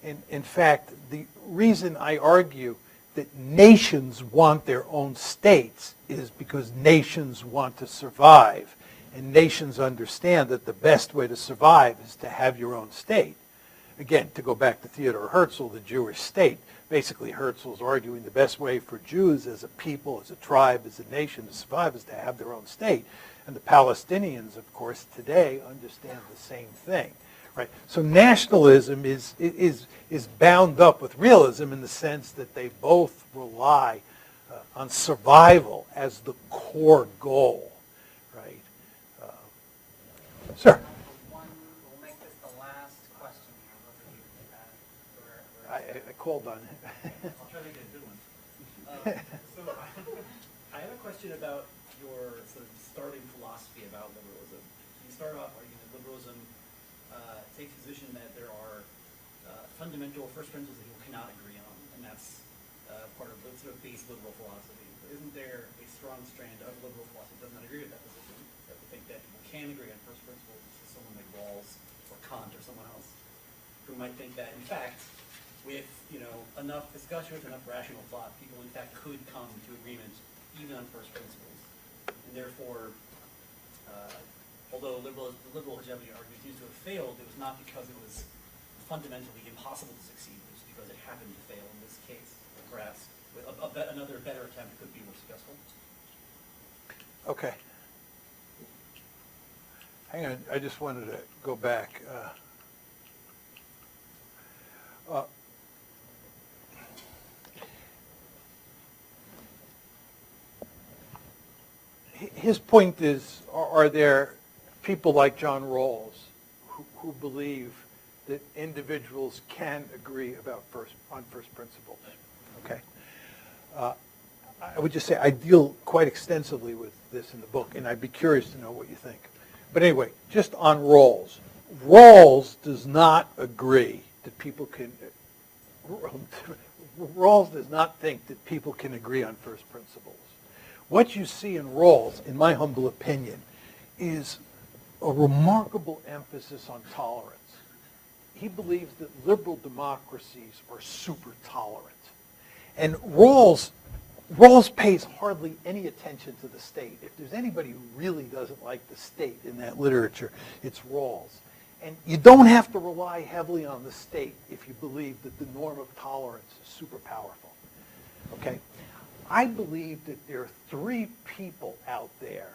And in fact, the reason I argue that nations want their own states is because nations want to survive. And nations understand that the best way to survive is to have your own state. Again, to go back to Theodor Herzl, the Jewish state, basically Herzl's arguing the best way for Jews as a people, as a tribe, as a nation to survive is to have their own state. And the Palestinians, of course, today understand the same thing. Right? So nationalism is bound up with realism in the sense that they both rely on survival as the core goal. Right? Sir? We'll make this the last question here. I called on it. I'll try to make it a good one. So I have a question about your sort of starting philosophy about liberalism. You start off arguing that liberalism takes the position that there are fundamental first principles that people cannot agree on, and that's part of the sort of base liberal philosophy. But isn't there a strong strand of liberal philosophy that does not agree with that position? That we think that people can agree on first principles, someone like Rawls or Kant or someone else, who might think that, in fact, with enough discussion, with enough rational thought, people in fact could come to agreement even on first principles, and therefore, although the liberal hegemony argument seems to have failed, it was not because it was fundamentally impossible to succeed, it was because it happened to fail in this case. Perhaps another better attempt could be more successful. Okay. Hang on, I just wanted to go back. His point is, are there people like John Rawls who believe that individuals can agree on first principles? Okay. I would just say I deal quite extensively with this in the book, and I'd be curious to know what you think. But anyway, just on Rawls. Rawls does not agree that people can... Rawls does not think that people can agree on first principles. What you see in Rawls, in my humble opinion, is a remarkable emphasis on tolerance. He believes that liberal democracies are super tolerant. And Rawls pays hardly any attention to the state. If there's anybody who really doesn't like the state in that literature, it's Rawls. And you don't have to rely heavily on the state if you believe that the norm of tolerance is super powerful. Okay? I believe that there are three people out there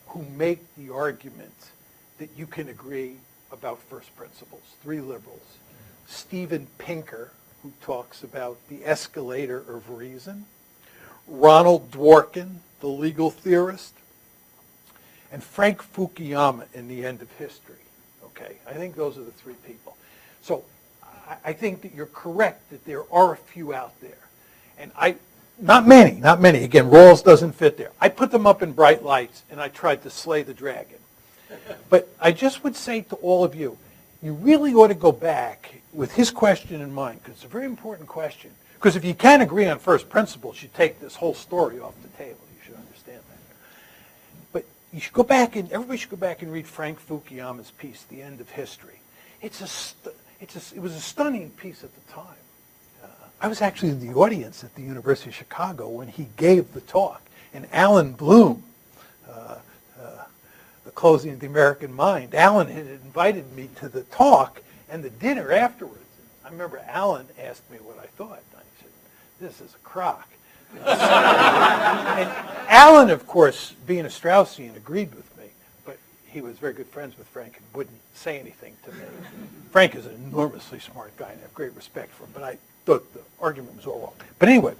who make the argument that you can agree about first principles, three liberals. Steven Pinker, who talks about the escalator of reason, Ronald Dworkin, the legal theorist, and Frank Fukuyama in The End of History. Okay, I think those are the three people. So I think that you're correct that there are a few out there. And not many. Again, Rawls doesn't fit there. I put them up in bright lights, and I tried to slay the dragon. But I just would say to all of you, you really ought to go back with his question in mind, because it's a very important question. Because if you can't agree on first principles, you take this whole story off the table. You should understand that. But you should go back and everybody should go back and read Frank Fukuyama's piece, The End of History. It was a stunning piece at the time. I was actually in the audience at the University of Chicago when he gave the talk. And Alan Bloom, The Closing of the American Mind, Alan had invited me to the talk and the dinner afterwards. I remember Alan asked me what I thought. And I said, this is a crock. And Alan, of course, being a Straussian, agreed with me. But he was very good friends with Frank and wouldn't say anything to me. Frank is an enormously smart guy, and I have great respect for him, but I thought the argument was all wrong. But anyway,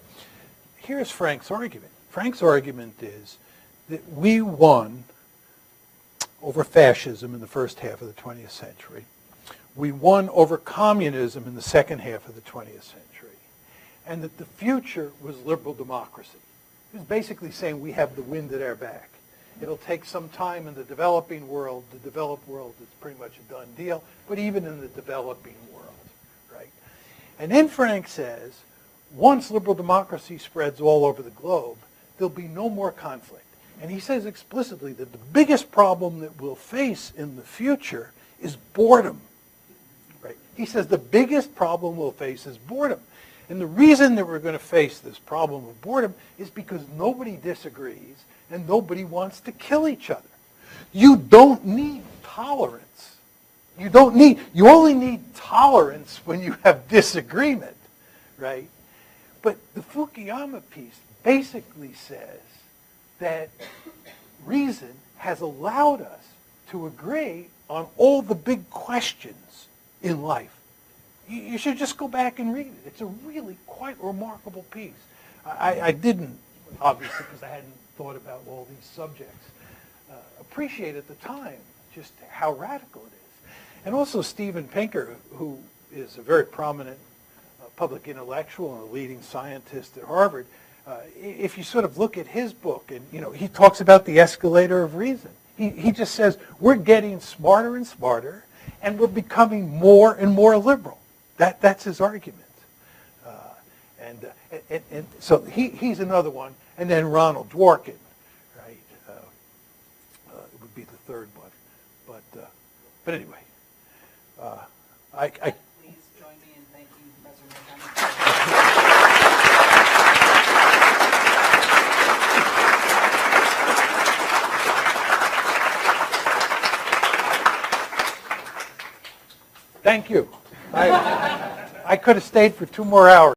here's Frank's argument. Frank's argument is that we won over fascism in the first half of the 20th century. We won over communism in the second half of the 20th century. And that the future was liberal democracy. He was basically saying we have the wind at our back. It'll take some time in the developing world. The developed world is pretty much a done deal, but even in the developing world, right? And then Frank says, once liberal democracy spreads all over the globe, there'll be no more conflict. And he says explicitly that the biggest problem that we'll face in the future is boredom, right? He says the biggest problem we'll face is boredom. And the reason that we're going to face this problem of boredom is because nobody disagrees and nobody wants to kill each other. You don't need tolerance. You only need tolerance when you have disagreement, right? But the Fukuyama piece basically says that reason has allowed us to agree on all the big questions in life. You should just go back and read it. It's a really quite remarkable piece. I didn't, obviously, because I hadn't thought about all these subjects, appreciate at the time just how radical it is. And also Steven Pinker, who is a very prominent public intellectual and a leading scientist at Harvard, if you sort of look at his book, and he talks about the escalator of reason. He just says we're getting smarter and smarter, and we're becoming more and more liberal. That's his argument. And so he's another one. And then Ronald Dworkin, right? It would be the third one. But anyway, I Please join me in thanking Professor Mearsheimer. thank you. I could have stayed for 2 more hours.